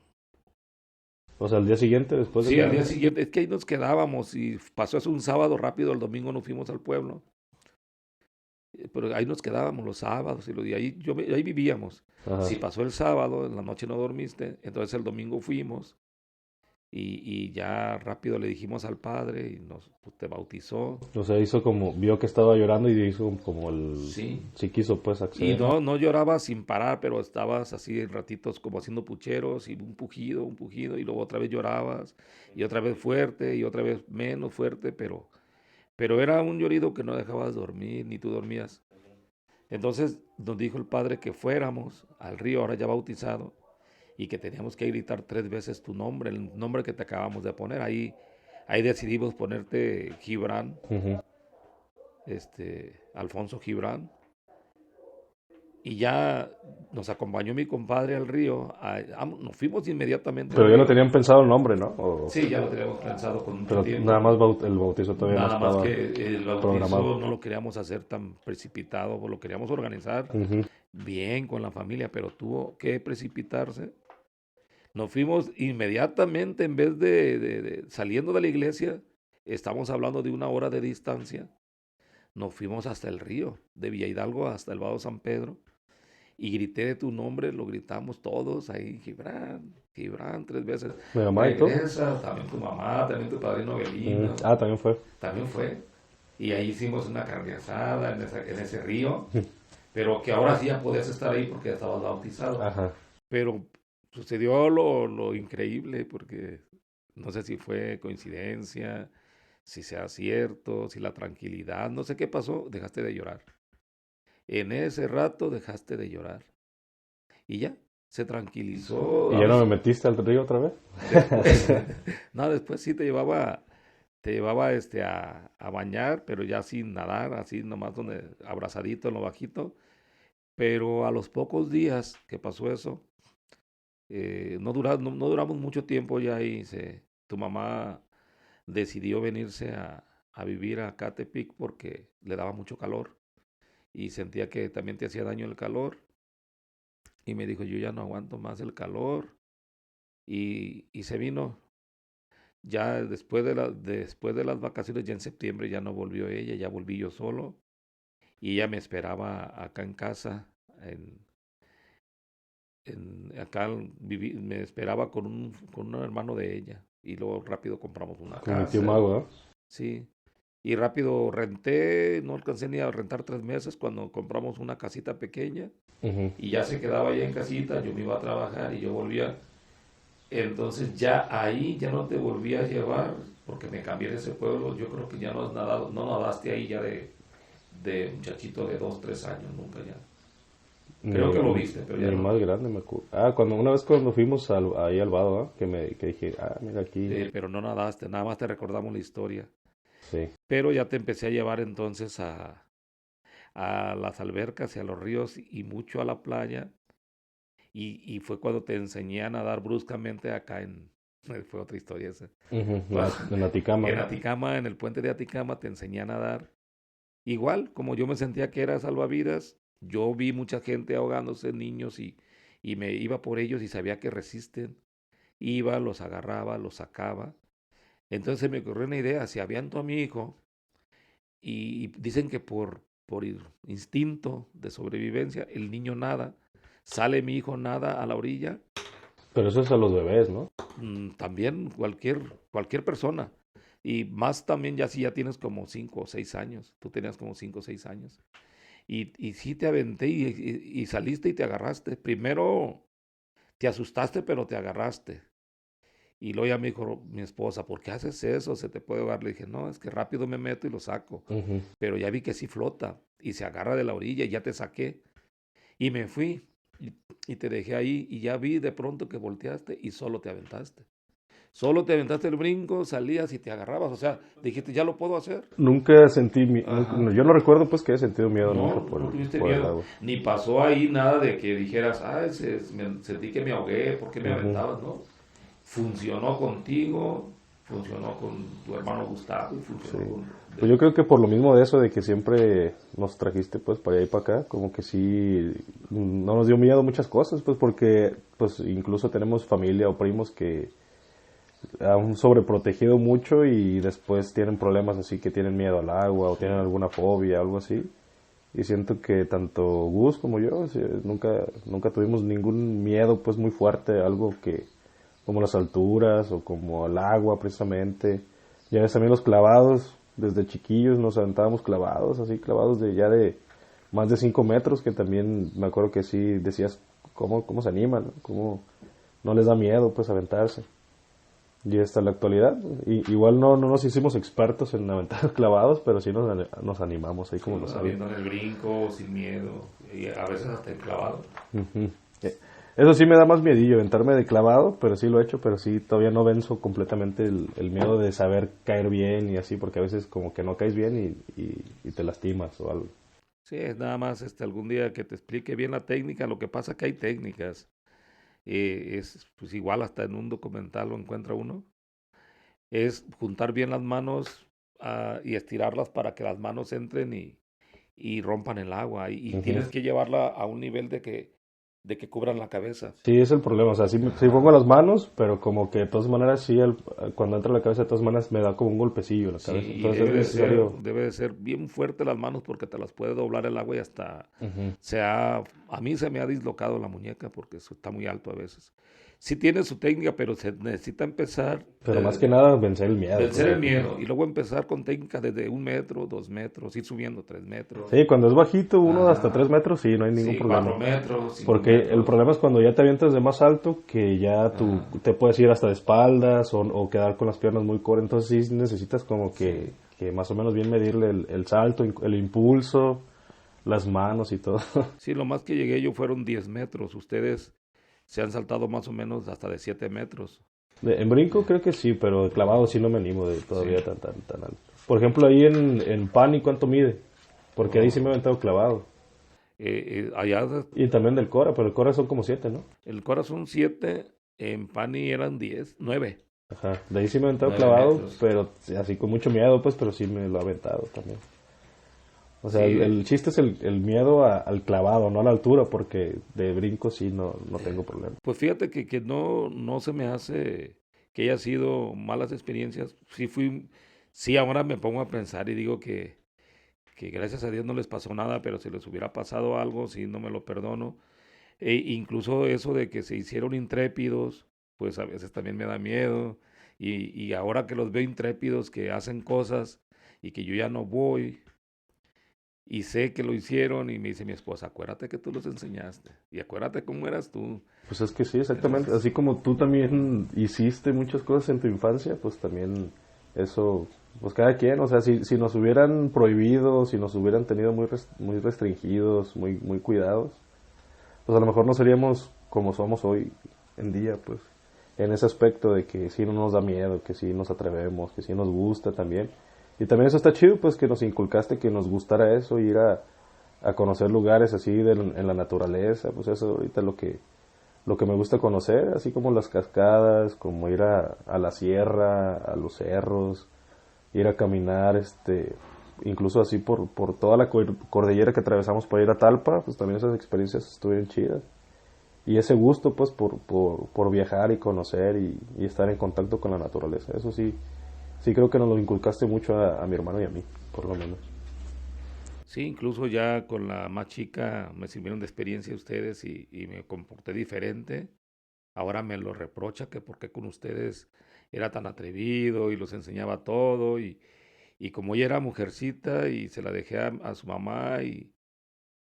O sea, el día siguiente, después de sí, al día que... siguiente, es que ahí nos quedábamos y pasó eso un sábado rápido, el domingo nos fuimos al pueblo. Pero ahí nos quedábamos los sábados y ahí, ahí vivíamos. Ajá. Si pasó el sábado, en la noche no dormiste, entonces el domingo fuimos y ya rápido le dijimos al padre y nos pues, te bautizó. O sea, hizo como... Vio que estaba llorando y hizo como el... Sí. Sí quiso, pues, Y acceder. no, no llorabas sin parar, pero estabas así en ratitos como haciendo pucheros y un pujido, y luego otra vez llorabas, y otra vez fuerte, y otra vez menos fuerte, pero era un llorido que no dejabas dormir, ni tú dormías. Entonces nos dijo el padre que fuéramos al río, ahora ya bautizado, y que teníamos que gritar 3 veces tu nombre, el nombre que te acabamos de poner. Ahí decidimos ponerte Gibran, Ujú. Alfonso Gibran. Y ya nos acompañó mi compadre al río. Nos fuimos inmediatamente al Pero ya lo río. tenían pensado el nombre, ¿no? Sí, ya lo teníamos pensado con mucho Pero nada tiempo. más el bautizo todavía no Nada más estaba que el programado. bautizo no lo queríamos hacer tan precipitado, lo queríamos organizar Ujú. bien con la familia, pero tuvo que precipitarse. Nos fuimos inmediatamente, en vez saliendo de la iglesia, estamos hablando de 1 hora de distancia, nos fuimos hasta el río, de Villa Hidalgo hasta el Vado San Pedro, y grité de tu nombre, lo gritamos todos ahí, Gibran, Gibran, 3 veces. Mi mamá y todo. Regresa, también tu mamá, también tu padrino Avelino, Ah, también fue. también fue. Y ahí hicimos una carne asada en ese río, pero que ahora sí ya podías estar ahí porque ya estabas bautizado. Ajá. Pero sucedió lo increíble porque no sé si fue coincidencia, si sea cierto, si la tranquilidad, no sé qué pasó, dejaste de llorar. En ese rato dejaste de llorar. Y ya, se tranquilizó. ¿Y A ya no me veces, metiste al río otra vez? después, no, después sí te llevaba a bañar, pero ya sin nadar, así nomás donde, abrazadito en lo bajito. Pero a los pocos días que pasó eso, no duramos mucho tiempo ya ahí. Tu mamá decidió venirse a vivir a Catepic porque le daba mucho calor y sentía que también te hacía daño el calor. Y me dijo, yo ya no aguanto más el calor. Y se vino. Ya después de las vacaciones, ya en septiembre ya no volvió ella, ya volví yo solo. Y ella me esperaba acá en casa. Acá me esperaba con un hermano de ella. Y luego rápido compramos una Con mi tío casa. Mago, ¿eh? Sí. Y rápido renté, no alcancé ni a rentar 3 meses cuando compramos una casita pequeña. Ujú. Y ya se quedaba ahí en casita, yo me iba a trabajar y yo volvía. Entonces ya ahí ya no te volví a llevar porque me cambié de ese pueblo. Yo creo que ya no has nadado, no nadaste ahí ya de muchachito de 2, 3 años, nunca ya. Creo que lo viste, pero ya Ni no. más grande me acuerdo. Ah, una vez cuando fuimos ahí al Vado, ¿ah? Que dije, mira aquí. Pero no nadaste, nada más te recordamos la historia. Sí. Pero ya te empecé a llevar entonces a las albercas y a los ríos y mucho a la playa. Y fue cuando te enseñé a nadar bruscamente acá en... Fue otra historia esa. Ujú, Cuando- en Aticama, en ¿no? Aticama, en el puente de Aticama, te enseñé a nadar. Igual, como yo me sentía que era salvavidas, yo vi mucha gente ahogándose, niños, y me iba por ellos y sabía que resisten. Iba, los agarraba, los sacaba. Entonces me ocurrió una idea, si aviento a mi hijo y dicen que por instinto de sobrevivencia el niño nada, sale mi hijo nada a la orilla, Pero eso es a los bebés, ¿no? también cualquier persona. Y más también ya si ya tienes como 5 o 6 años, tú tenías como 5 o 6 años. Y sí te aventé y saliste y te agarraste. Primero te asustaste, pero te agarraste. Y luego ya me dijo mi esposa, ¿por qué haces eso? Se te puede ahogar. Le dije, no, es que rápido me meto y lo saco. Ujú. Pero ya vi que sí flota y se agarra de la orilla y ya te saqué. Y me fui y, y te dejé ahí y ya vi de pronto que volteaste y solo te aventaste. Solo te aventaste el brinco, salías y te agarrabas. O sea, dijiste, ya lo puedo hacer. Nunca sentí, Ajá. yo no recuerdo pues que haya sentido miedo nunca No, no tuviste por el miedo. agua. Ni pasó ahí nada de que dijeras, ay, sentí que me ahogué, ¿por qué me Ujú. aventabas? No. Funcionó contigo, funcionó con tu hermano Gustavo y Sí. funcionó con... Pues yo creo que por lo mismo de eso, de que siempre nos trajiste pues para allá y para acá, como que sí, no nos dio miedo muchas cosas, pues porque pues incluso tenemos familia o primos que han sobreprotegido mucho y después tienen problemas así que tienen miedo al agua o tienen Sí. alguna fobia, algo así. Y siento que tanto Gus como yo sí, nunca tuvimos ningún miedo pues muy fuerte, algo que como las alturas o como el agua precisamente. Ya ves también los clavados, desde chiquillos nos aventábamos clavados, así clavados de ya de más de 5 metros, que también me acuerdo que sí decías cómo se animan, cómo no les da miedo pues aventarse. Y hasta la actualidad, igual no nos hicimos expertos en aventar clavados, pero sí nos animamos ahí Sí, como los saben. avientan el brinco sin miedo y a veces hasta enclavado. Ujú. Eso sí me da más miedillo, aventarme de clavado, pero sí lo he hecho, pero sí todavía no venzo completamente el miedo de saber caer bien y así, porque a veces como que no caes bien y te lastimas o algo. Sí, es nada más algún día que te explique bien la técnica. Lo que pasa que hay técnicas. Es pues igual hasta en un documental lo encuentra uno. Es juntar bien las manos y estirarlas para que las manos entren y rompan el agua. Y Ujú. tienes que llevarla a un nivel de que cubran la cabeza. Sí, es el problema, o sea, sí Ajá. pongo las manos, pero como que de todas maneras sí, cuando entra la cabeza de todas maneras me da como un golpecillo en la Sí, cabeza, y entonces es necesario. debe de ser bien fuerte las manos porque te las puede doblar el agua y hasta Ujú. a mí se me ha dislocado la muñeca porque eso está muy alto a veces. Sí tiene su técnica, pero se necesita empezar Pero más que nada vencer el miedo, pues. vencer el miedo y luego empezar con técnicas desde 1 metro, 2 metros, ir subiendo 3 metros. Sí, cuando es bajito, uno hasta Ajá. 3 metros, sí, no hay ningún Sí, problema. 4 metros, cinco Porque el metros. problema es cuando ya te avientas de más alto, que ya tú Ajá. te puedes ir hasta de espaldas o quedar con las piernas muy cortas. Entonces sí necesitas como Sí. que más o menos bien medirle el salto, el impulso, las manos y todo. Sí, lo más que llegué yo fueron 10 metros. Ustedes se han saltado más o menos hasta de 7 metros. En brinco creo que sí, pero de clavado sí no me animo de todavía Sí. tan alto. Por ejemplo, ahí en Pani, ¿cuánto mide? Porque ahí sí me he Oh. aventado clavado. Allá Y también del Cora, pero el Cora son como 7, ¿no? el corazón 7, en Pani eran 10, 9, Ajá, de ahí sí me he aventado 9 clavado, metros. pero así con mucho miedo, pues, pero sí me lo he aventado también. O sea, Sí, el chiste es el miedo al clavado, no a la altura, porque de brinco sí no tengo problema. pues fíjate que no se me hace que haya sido malas experiencias. Sí, ahora me pongo a pensar y digo que gracias a Dios no les pasó nada, pero si les hubiera pasado algo, sí, no me lo perdono. Incluso eso de que se hicieron intrépidos, pues a veces también me da miedo. Y ahora que los veo intrépidos, que hacen cosas y que yo ya no voy, y sé que lo hicieron, y me dice mi esposa, acuérdate que tú los enseñaste, y acuérdate cómo eras tú. Pues es que sí, exactamente. Entonces, Así como tú también hiciste muchas cosas en tu infancia, pues también eso, pues cada quien, o sea, si nos hubieran prohibido, si nos hubieran tenido muy restringidos, muy cuidados, pues a lo mejor no seríamos como somos hoy en día, pues, en ese aspecto de que sí no nos da miedo, que sí nos atrevemos, que sí nos gusta también. Y también eso está chido, pues, que nos inculcaste que nos gustara eso, ir a conocer lugares así en la naturaleza, pues eso ahorita es lo que me gusta conocer, así como las cascadas, como ir a la sierra, a los cerros, ir a caminar, incluso así por toda la cordillera que atravesamos para ir a Talpa, pues también esas experiencias estuvieron chidas. Y ese gusto, pues, por viajar y conocer y estar en contacto con la naturaleza, eso sí, sí creo que nos lo inculcaste mucho a mi hermano y a mí, por lo menos. Sí, incluso ya con la más chica me sirvieron de experiencia ustedes y me comporté diferente. Ahora me lo reprocha que por qué con ustedes era tan atrevido y los enseñaba todo y como ella era mujercita y se la dejé a su mamá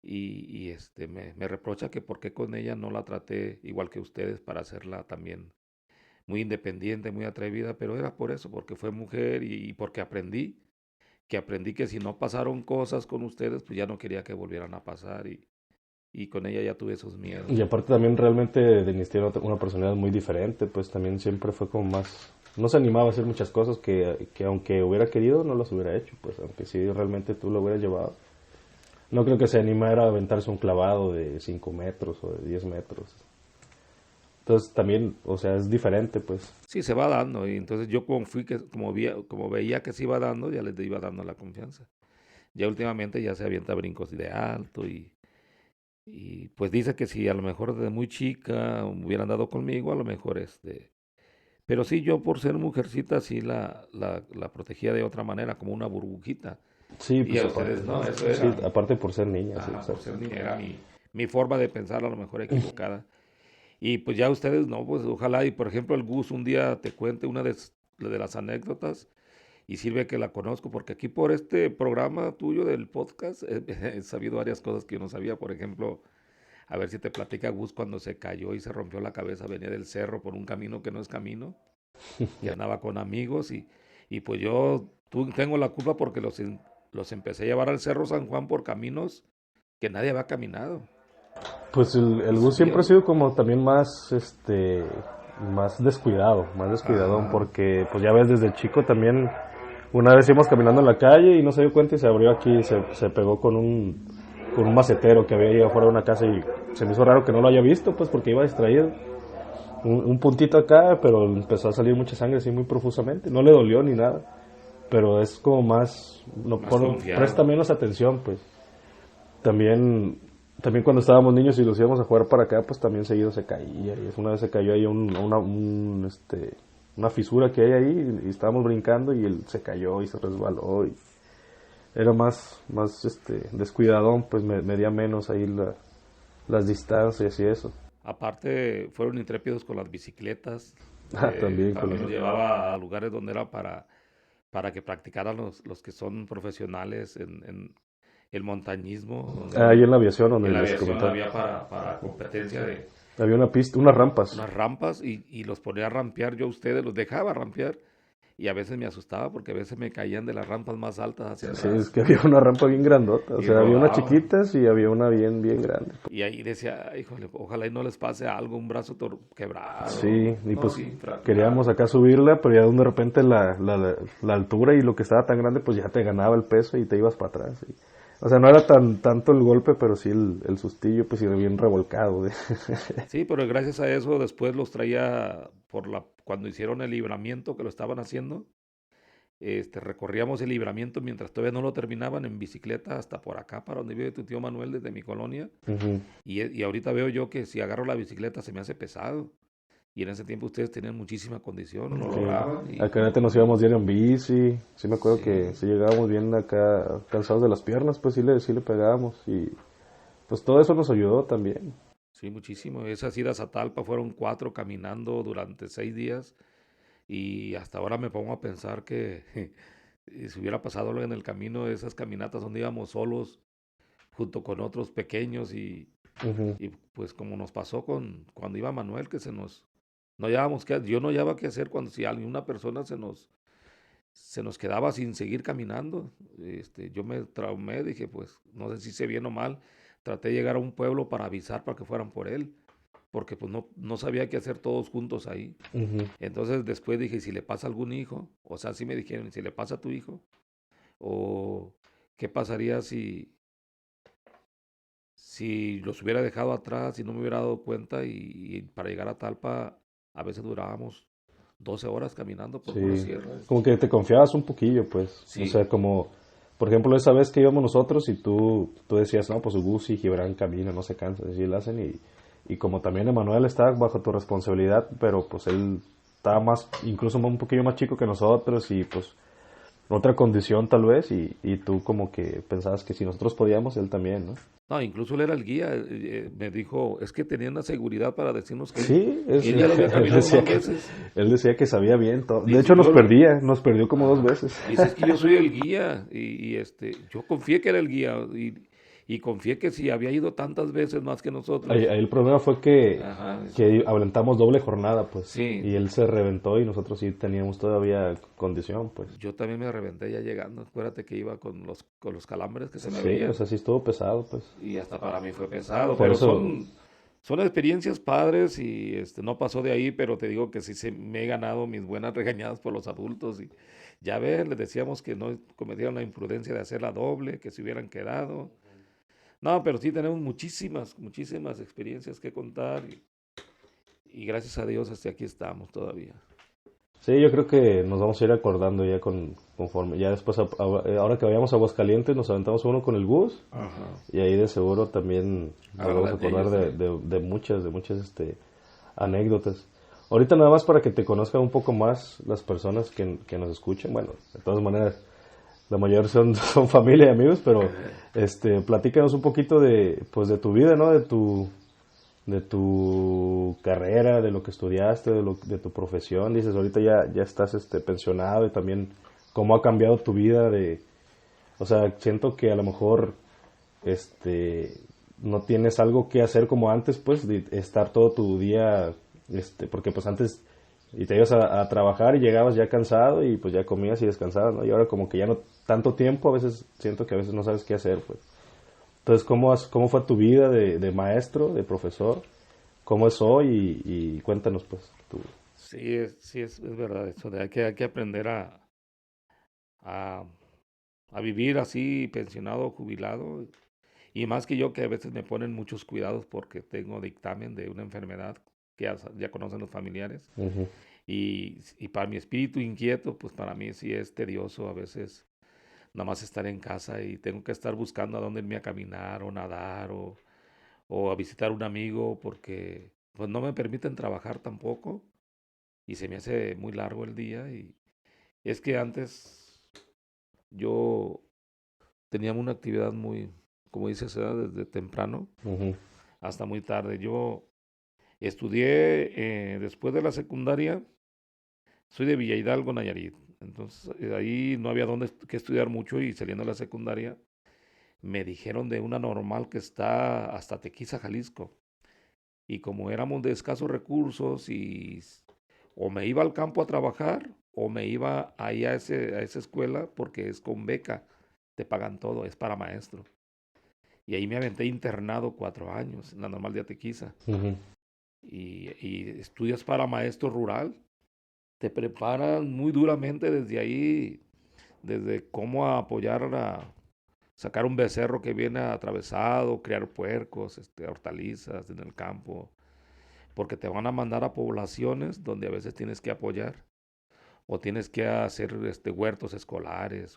me reprocha que por qué con ella no la traté igual que ustedes para hacerla también muy independiente, muy atrevida, pero era por eso, porque fue mujer y porque aprendí que si no pasaron cosas con ustedes, pues ya no quería que volvieran a pasar y con ella ya tuve esos Y miedos. aparte también realmente Denis tiene una personalidad muy diferente, pues también siempre fue como más... No se animaba a hacer muchas cosas que aunque hubiera querido no las hubiera hecho, pues aunque sí realmente tú lo hubieras llevado. No creo que se animara a aventarse un clavado de 5 metros o de 10 metros. Entonces también, o sea, es diferente, pues. Sí, se va dando y entonces yo como fui que como veía que se iba dando, ya les iba dando la confianza. Ya últimamente ya se avienta brincos de alto y pues dice que si a lo mejor desde muy chica hubieran dado conmigo, a lo mejor pero sí, yo por ser mujercita sí la protegía de otra manera, como una burbujita. Sí, Y pues a aparte, ustedes no, eso sí, era, aparte por ser niña, sí, ajá, por exacto. ser niña, era mi forma de pensar a lo mejor equivocada. Y pues ya ustedes no, pues ojalá y por ejemplo el Gus un día te cuente una de las anécdotas y sirve que la conozco, porque aquí por este programa tuyo del podcast he sabido varias cosas que yo no sabía, por ejemplo, a ver si te platica Gus cuando se cayó y se rompió la cabeza, venía del cerro por un camino que no es camino, que andaba con amigos y pues tengo la culpa porque los empecé a llevar al Cerro San Juan por caminos que nadie había caminado. Pues el Y Gus siempre ha subieron. sido como también más, más descuidadón, Ajá. porque pues ya ves, desde chico también, una vez íbamos caminando en la calle y no se dio cuenta y se abrió aquí, se pegó con un macetero que había ahí afuera de una casa y se me hizo raro que no lo haya visto, pues porque iba distraído. Un puntito acá, pero empezó a salir mucha sangre así muy profusamente, no le dolió ni nada, pero es como más, no, Más presta confiado. menos atención, pues. También, también cuando estábamos niños y los íbamos a jugar para acá, pues también seguido se caía. Y una vez se cayó ahí una fisura que hay ahí y estábamos brincando y él se cayó y se resbaló. Y era más descuidadón, pues medía menos ahí las distancias y eso. Aparte, fueron intrépidos con las bicicletas. Ah, también con También eso. los llevaba a lugares donde era para que practicaran los que son profesionales en el montañismo, donde Ah, ahí hay, en la aviación donde en la les aviación comentaba. había para competencia de Había una pista, unas rampas. unas rampas y los ponía a rampear yo a ustedes, los dejaba rampear y a veces me asustaba porque a veces me caían de las rampas más altas hacia Sí, es atrás que había una rampa bien grandota. O y sea, había unas rodaban. chiquitas y había una bien, bien grande. Y ahí decía, "Ay, híjole, ojalá y no les pase algo, un brazo quebrado. Sí, y No, pues sí, queríamos fracturado. acá subirla, pero ya de repente la altura y lo que estaba tan grande, pues ya te ganaba el peso y te ibas para atrás. O sea, no era tanto el golpe, pero sí el sustillo, pues iba bien revolcado. Sí, pero gracias a eso después los traía cuando hicieron el libramiento que lo estaban haciendo. Recorríamos el libramiento mientras todavía no lo terminaban en bicicleta hasta por acá, para donde vive tu tío Manuel desde mi colonia. Ujú. Y ahorita veo yo que si agarro la bicicleta se me hace pesado. Y en ese tiempo ustedes tenían muchísima condición, lo Sí. lograban Acá neta nos íbamos diario en bici. Sí me acuerdo que sí, sí llegábamos bien acá cansados de las piernas, pues sí le pegábamos. Y pues todo eso nos ayudó también. sí, muchísimo. Esas idas a Talpa fueron 4 caminando durante 6 días y hasta ahora me pongo a pensar que si hubiera pasado algo en el camino, esas caminatas donde íbamos solos junto con otros pequeños Ujú. y pues como nos pasó cuando iba Manuel, que no hallábamos yo no hallaba qué hacer cuando si alguna persona se nos quedaba sin seguir caminando. Yo me traumé, dije, pues no sé si hice bien o mal. Traté de llegar a un pueblo para avisar para que fueran por él, porque pues no sabía qué hacer todos juntos ahí. Ujú. Entonces después dije, si le pasa a algún hijo, o sea, sí me dijeron, si le pasa a tu hijo, o qué pasaría si los hubiera dejado atrás y no me hubiera dado cuenta y para llegar a Talpa a veces durábamos 12 horas caminando por puras Sí, sierras. como que te confiabas un poquillo, pues. O Sí, sea, como, por ejemplo, esa vez que íbamos nosotros y tú decías, no, pues Gus y Gibran caminan, no se cansan, así lo hacen. Y como también Emanuel está bajo tu responsabilidad, pero pues él estaba más, incluso un poquillo más chico que nosotros y pues otra condición tal vez. Y tú como que pensabas que si nosotros podíamos, él también, ¿no? no, incluso él era el guía, me dijo, es que tenía una seguridad para decirnos Sí, que él ya lo había caminado más veces. él decía que sabía bien todo. De Dice, hecho, yo, nos perdió como dos ajá. veces. Dice, es que yo soy el guía yo confié que era el guía y confié que si había ido tantas veces más que nosotros. Ahí el problema fue Ajá, eso que fue. aventamos doble jornada, pues. Y Sí, él se reventó y nosotros sí teníamos todavía condición, pues. yo también me reventé ya llegando. Acuérdate que iba con los calambres que se me Sí, o veían sea, sí estuvo pesado, pues. y hasta para mí fue pesado, Por pero eso, son experiencias padres y no pasó de ahí, pero te digo que sí me he ganado mis buenas regañadas por los adultos y ya ves, les decíamos que no cometieron la imprudencia de hacer la doble, que se hubieran quedado. No, pero sí tenemos muchísimas, muchísimas experiencias que contar y gracias a Dios hasta aquí estamos todavía. sí, yo creo que nos vamos a ir acordando ya conforme. Ya después, ahora que vayamos a Aguascalientes, nos aventamos uno con el Gus. Ajá. Y ahí de seguro también nos vamos a Hablar de acordar ellos también. de muchas anécdotas. Ahorita nada más para que te conozcan un poco más las personas que nos escuchen. Bueno, de todas maneras, la mayoría son familia y amigos, pero platícanos un poquito pues, de tu vida, ¿no? De tu carrera, de lo que estudiaste, de tu profesión. Dices, ahorita ya estás pensionado y también cómo ha cambiado tu vida o sea, siento que a lo mejor este no tienes algo que hacer como antes, pues, de estar todo tu día, porque pues antes y te ibas a trabajar y llegabas ya cansado y pues ya comías y descansabas, ¿no? Y ahora como que ya no tanto tiempo, a veces siento que a veces no sabes qué hacer, pues. Entonces, ¿cómo fue tu vida de maestro, de profesor? ¿Cómo es hoy? Y cuéntanos, pues, tú. Sí, es verdad eso de hay que aprender a, a vivir así, pensionado, jubilado. Y más que yo, que a veces me ponen muchos cuidados porque tengo dictamen de una enfermedad que ya conocen los familiares. Ujú. Y para mi espíritu inquieto, pues para mí sí es tedioso a veces nada más estar en casa y tengo que estar buscando a dónde irme a caminar o nadar o a visitar un amigo porque pues no me permiten trabajar tampoco y se me hace muy largo el día y es que antes yo tenía una actividad muy, como dices, ¿verdad? Desde temprano Ujú. hasta muy tarde. Yo estudié después de la secundaria, soy de Villa Hidalgo, Nayarit. Entonces ahí no había dónde que estudiar mucho y saliendo de la secundaria me dijeron de una normal que está hasta Tequisa, Jalisco. Y como éramos de escasos recursos o me iba al campo a trabajar o me iba ahí a esa escuela porque es con beca, te pagan todo, es para maestro. Y ahí me aventé internado 4 años en la normal de Atequiza. Ujú. Y estudias para maestro rural, te preparan muy duramente desde ahí, desde cómo apoyar sacar un becerro que viene atravesado, criar puercos, hortalizas en el campo, porque te van a mandar a poblaciones donde a veces tienes que apoyar o tienes que hacer huertos escolares.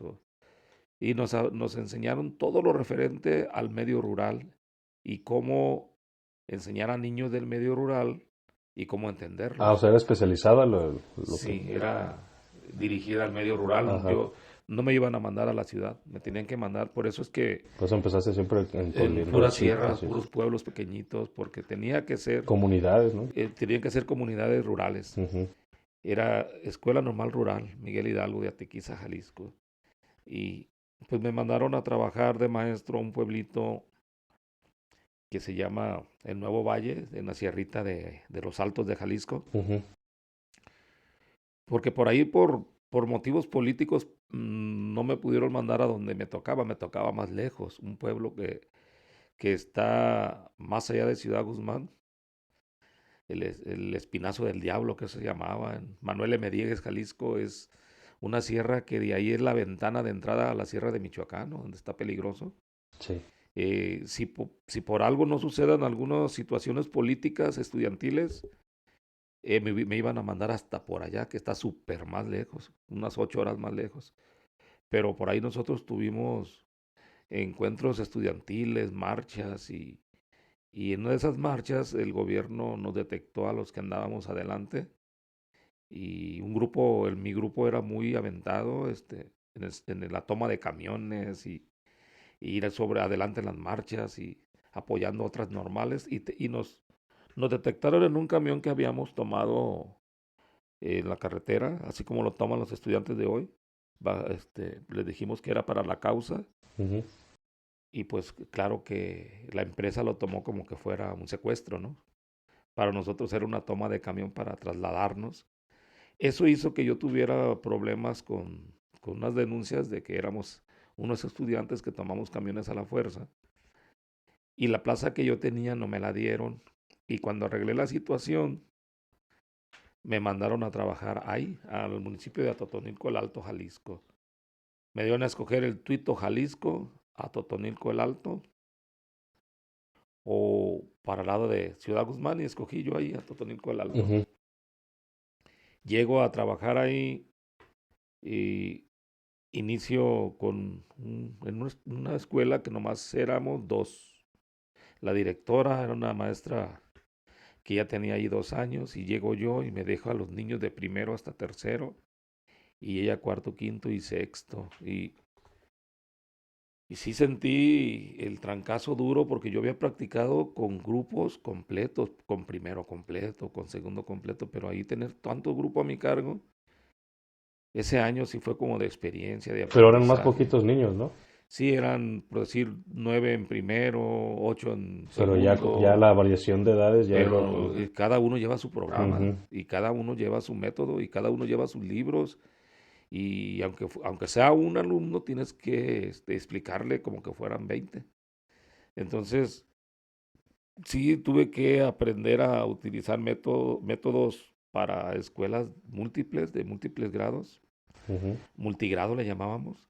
Y nos enseñaron todo lo referente al medio rural y cómo enseñar a niños del medio rural y cómo Ah, o entenderlos. sea, era especializada lo que... Sí, era dirigida al medio rural. Ajá. Yo no me iban a mandar a la ciudad, me tenían que mandar. Por eso es que Pues empezaste siempre en en puras ranchitos, sierras, así. puros pueblos pequeñitos, porque Comunidades, ¿no? tenían que ser comunidades rurales. Ujú. Era Escuela Normal Rural, Miguel Hidalgo de Atequiza, Jalisco. Y pues me mandaron a trabajar de maestro a un pueblito que se llama El Nuevo Valle, en la sierrita de los Altos de Jalisco. Ujú. Porque por ahí, por motivos políticos, no me pudieron mandar a donde me tocaba más lejos, un pueblo que está más allá de Ciudad Guzmán, el Espinazo del Diablo, que se llamaba, en Manuel M. Diegues, Jalisco, es una sierra que de ahí es la ventana de entrada a la sierra de Michoacán, ¿no? Donde está peligroso. Sí. Si por algo no sucedan algunas situaciones políticas estudiantiles, me iban a mandar hasta por allá, que está súper más lejos, unas 8 horas más lejos. Pero por ahí nosotros tuvimos encuentros estudiantiles, marchas, y en una de esas marchas el gobierno nos detectó a los que andábamos adelante, y mi grupo era muy aventado, en la toma de camiones y ir sobre adelante en las marchas y apoyando otras normales, y nos detectaron en un camión que habíamos tomado en la carretera, así como lo toman los estudiantes de hoy. Les dijimos que era para la causa, Ujú. y pues claro que la empresa lo tomó como que fuera un secuestro, ¿no? Para nosotros era una toma de camión para trasladarnos. Eso hizo que yo tuviera problemas con unas denuncias de que éramos unos estudiantes que tomamos camiones a la fuerza, y la plaza que yo tenía no me la dieron, y cuando arreglé la situación me mandaron a trabajar ahí, al municipio de Atotonilco, el Alto, Jalisco. Me dieron a escoger el Tuito, Jalisco, Atotonilco, el Alto, o para el lado de Ciudad Guzmán, y escogí yo ahí Atotonilco, el Alto. Ujú. Llego a trabajar ahí y inicio en una escuela que nomás éramos dos. La directora era una maestra que ya tenía ahí 2 años, y llego yo y me dejo a los niños de primero hasta tercero, y ella cuarto, quinto y sexto. Y sí sentí el trancazo duro, porque yo había practicado con grupos completos, con primero completo, con segundo completo, pero ahí tener tanto grupo a mi cargo, ese año sí fue como de experiencia, de Pero eran más aprendizaje. poquitos niños, ¿no? Sí, eran, por decir, 9 en primero, 8 en Pero ya segundo, la variación de edades ya era pero muy... cada uno lleva su programa, Ujú. y cada uno lleva su método, y cada uno lleva sus libros, y aunque sea un alumno, tienes que explicarle como que fueran 20. Entonces, sí tuve que aprender a utilizar métodos para escuelas múltiples, de múltiples grados, Ujú. multigrado le llamábamos,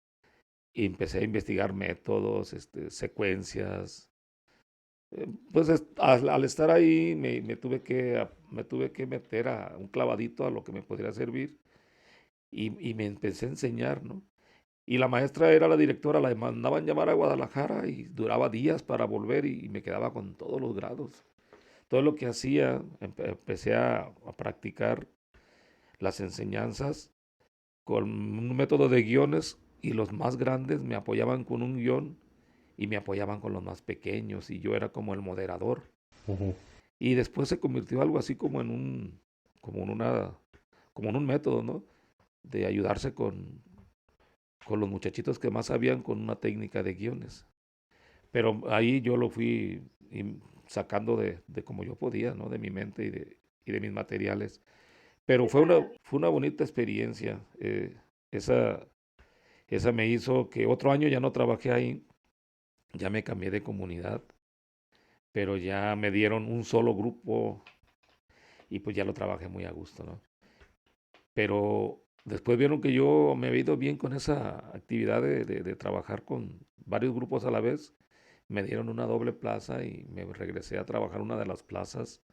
y empecé a investigar métodos, secuencias. Pues al estar ahí me tuve que meter a un clavadito a lo que me podría servir, y me empecé a enseñar, ¿no? Y la maestra era la directora, la mandaban llamar a Guadalajara y duraba días para volver, y me quedaba con todos los grados. Todo lo que hacía, empecé a practicar las enseñanzas con un método de guiones, y los más grandes me apoyaban con un guión y me apoyaban con los más pequeños, y yo era como el moderador. Ujú. Y después se convirtió algo así como en como en un método, ¿no? De ayudarse con los muchachitos que más sabían con una técnica de guiones. Pero ahí yo lo fui sacando de como yo podía, ¿no? De mi mente y de mis materiales. Pero fue una bonita experiencia. Esa, esa me hizo que otro año ya no trabajé ahí, ya me cambié de comunidad, pero ya me dieron un solo grupo, y pues ya lo trabajé muy a gusto, ¿no? Pero después vieron que yo me había ido bien con esa actividad de trabajar con varios grupos a la vez. Me dieron una doble plaza y me regresé a trabajar una de las plazas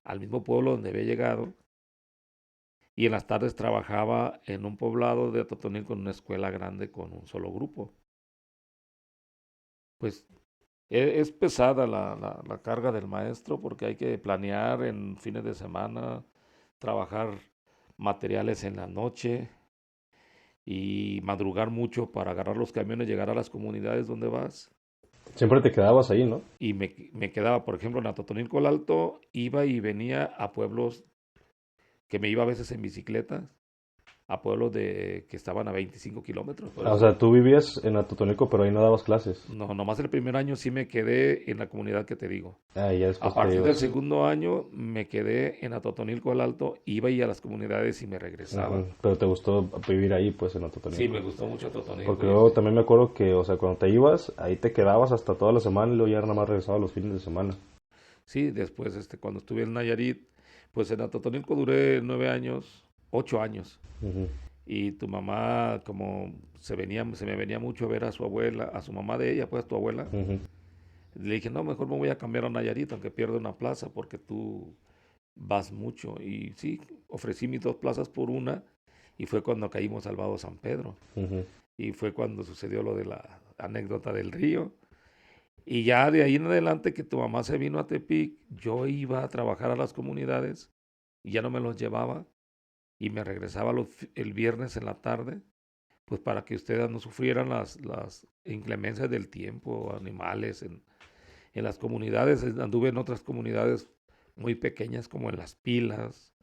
al mismo pueblo donde había llegado. Y en las tardes trabajaba en un poblado de Atotonil con una escuela grande con un solo grupo. Pues es pesada la carga del maestro, porque hay que planear en fines de semana, trabajar materiales en la noche y madrugar mucho para agarrar los camiones, llegar a las comunidades donde vas. Siempre te quedabas ahí, ¿no? Y me quedaba, por ejemplo, en Atotonilco el Alto, iba y venía a pueblos que me iba a veces en bicicleta, a pueblos que estaban a 25 kilómetros, por Ah, o decir. sea, tú vivías en Atotonilco, pero ahí no dabas clases. No, nomás el primer año sí me quedé en la comunidad que te digo. Ah, y ya A después te partir del ibas. segundo año me quedé en Atotonilco el Alto, iba y a las comunidades y me Ujú. regresaba. Pero te gustó vivir ahí, pues, en Sí, Atotonilco. me gustó mucho Atotonilco. Porque luego también me acuerdo que, o sea, cuando te ibas, ahí te quedabas hasta toda la semana y luego ya nada más regresabas los fines de semana. Sí, después, cuando estuve en Nayarit, pues en Atotonilco duré 9 años, 8 años. Ujú. Y tu mamá, como se me venía mucho a ver a su abuela, a su mamá de ella, pues a tu abuela, Ujú. Le dije, no, mejor me voy a cambiar a Nayarit, aunque pierda una plaza, porque tú vas mucho. Y sí, ofrecí mis 2 plazas por una, y fue cuando caímos al Vado San Pedro. Ujú. Y fue cuando sucedió lo de la anécdota del río. Y ya de ahí en adelante que tu mamá se vino a Tepic, yo iba a trabajar a las comunidades y ya no me los llevaba y me regresaba el viernes en la tarde, pues para que ustedes no sufrieran las inclemencias del tiempo, animales en las comunidades. Anduve en otras comunidades muy pequeñas como en Las Pilas,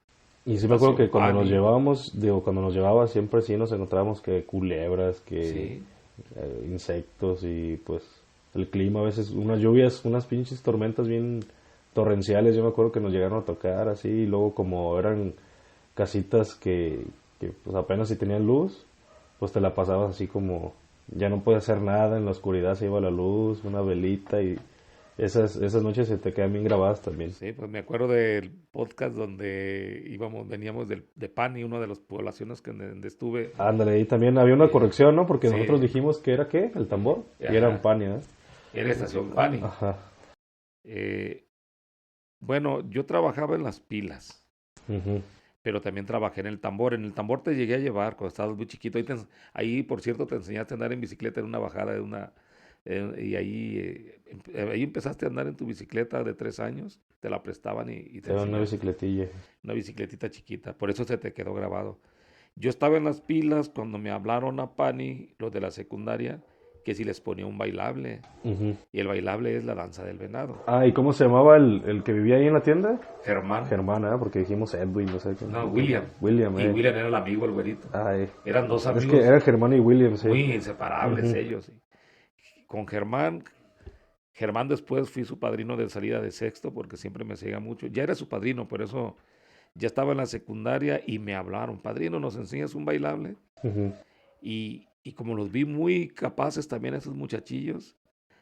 Y sí me acuerdo Estación que cuando nos Pani, llevábamos, digo, cuando nos llevaba siempre sí nos encontrábamos que culebras, que sí, insectos y pues el clima, a veces unas lluvias, unas pinches tormentas bien torrenciales, yo me acuerdo que nos llegaron a tocar así, y luego como eran casitas que pues apenas si tenían luz, pues te la pasabas así como ya no puedes hacer nada, en la oscuridad se iba la luz, una velita y esas noches se te quedan bien grabadas también. sí, pues me acuerdo del podcast donde veníamos de Pani, una de las poblaciones donde estuve. Ándale, ahí también había una eh, corrección, ¿no? Porque nosotros sí, dijimos que era ¿qué? El tambor y era un ajá, pan, ¿eh? era Estación Pani. Ajá. Eh, bueno, yo trabajaba en Las Pilas, Ujú. pero también trabajé en el tambor. En el tambor te llegué a llevar cuando estabas muy chiquito. Ahí, por cierto, te enseñaste a andar en bicicleta en una bajada de una... y ahí empezaste a andar en tu bicicleta de 3 años. Te la prestaban y te Era una enseñaste. bicicletilla. Una bicicletita chiquita. Por eso se te quedó grabado. Yo estaba en Las Pilas cuando me hablaron a Pani, los de la secundaria, que si les ponía un bailable. Ujú. Y el bailable es la danza del venado. Ah, ¿y cómo se llamaba el que vivía ahí en la tienda? Germán. Germán, ¿eh? Porque dijimos Edwin, no sé qué. No, William. William, Y William era el amigo, el güerito. Ay, Eran dos es que amigos era Germán y William, sí. muy inseparables Ujú. ellos. Con Germán después fui su padrino de salida de sexto porque siempre me seguía mucho. Ya era su padrino, por eso ya estaba en la secundaria y me hablaron, padrino, ¿nos enseñas un bailable? Ujú. Y como los vi muy capaces también esos muchachillos,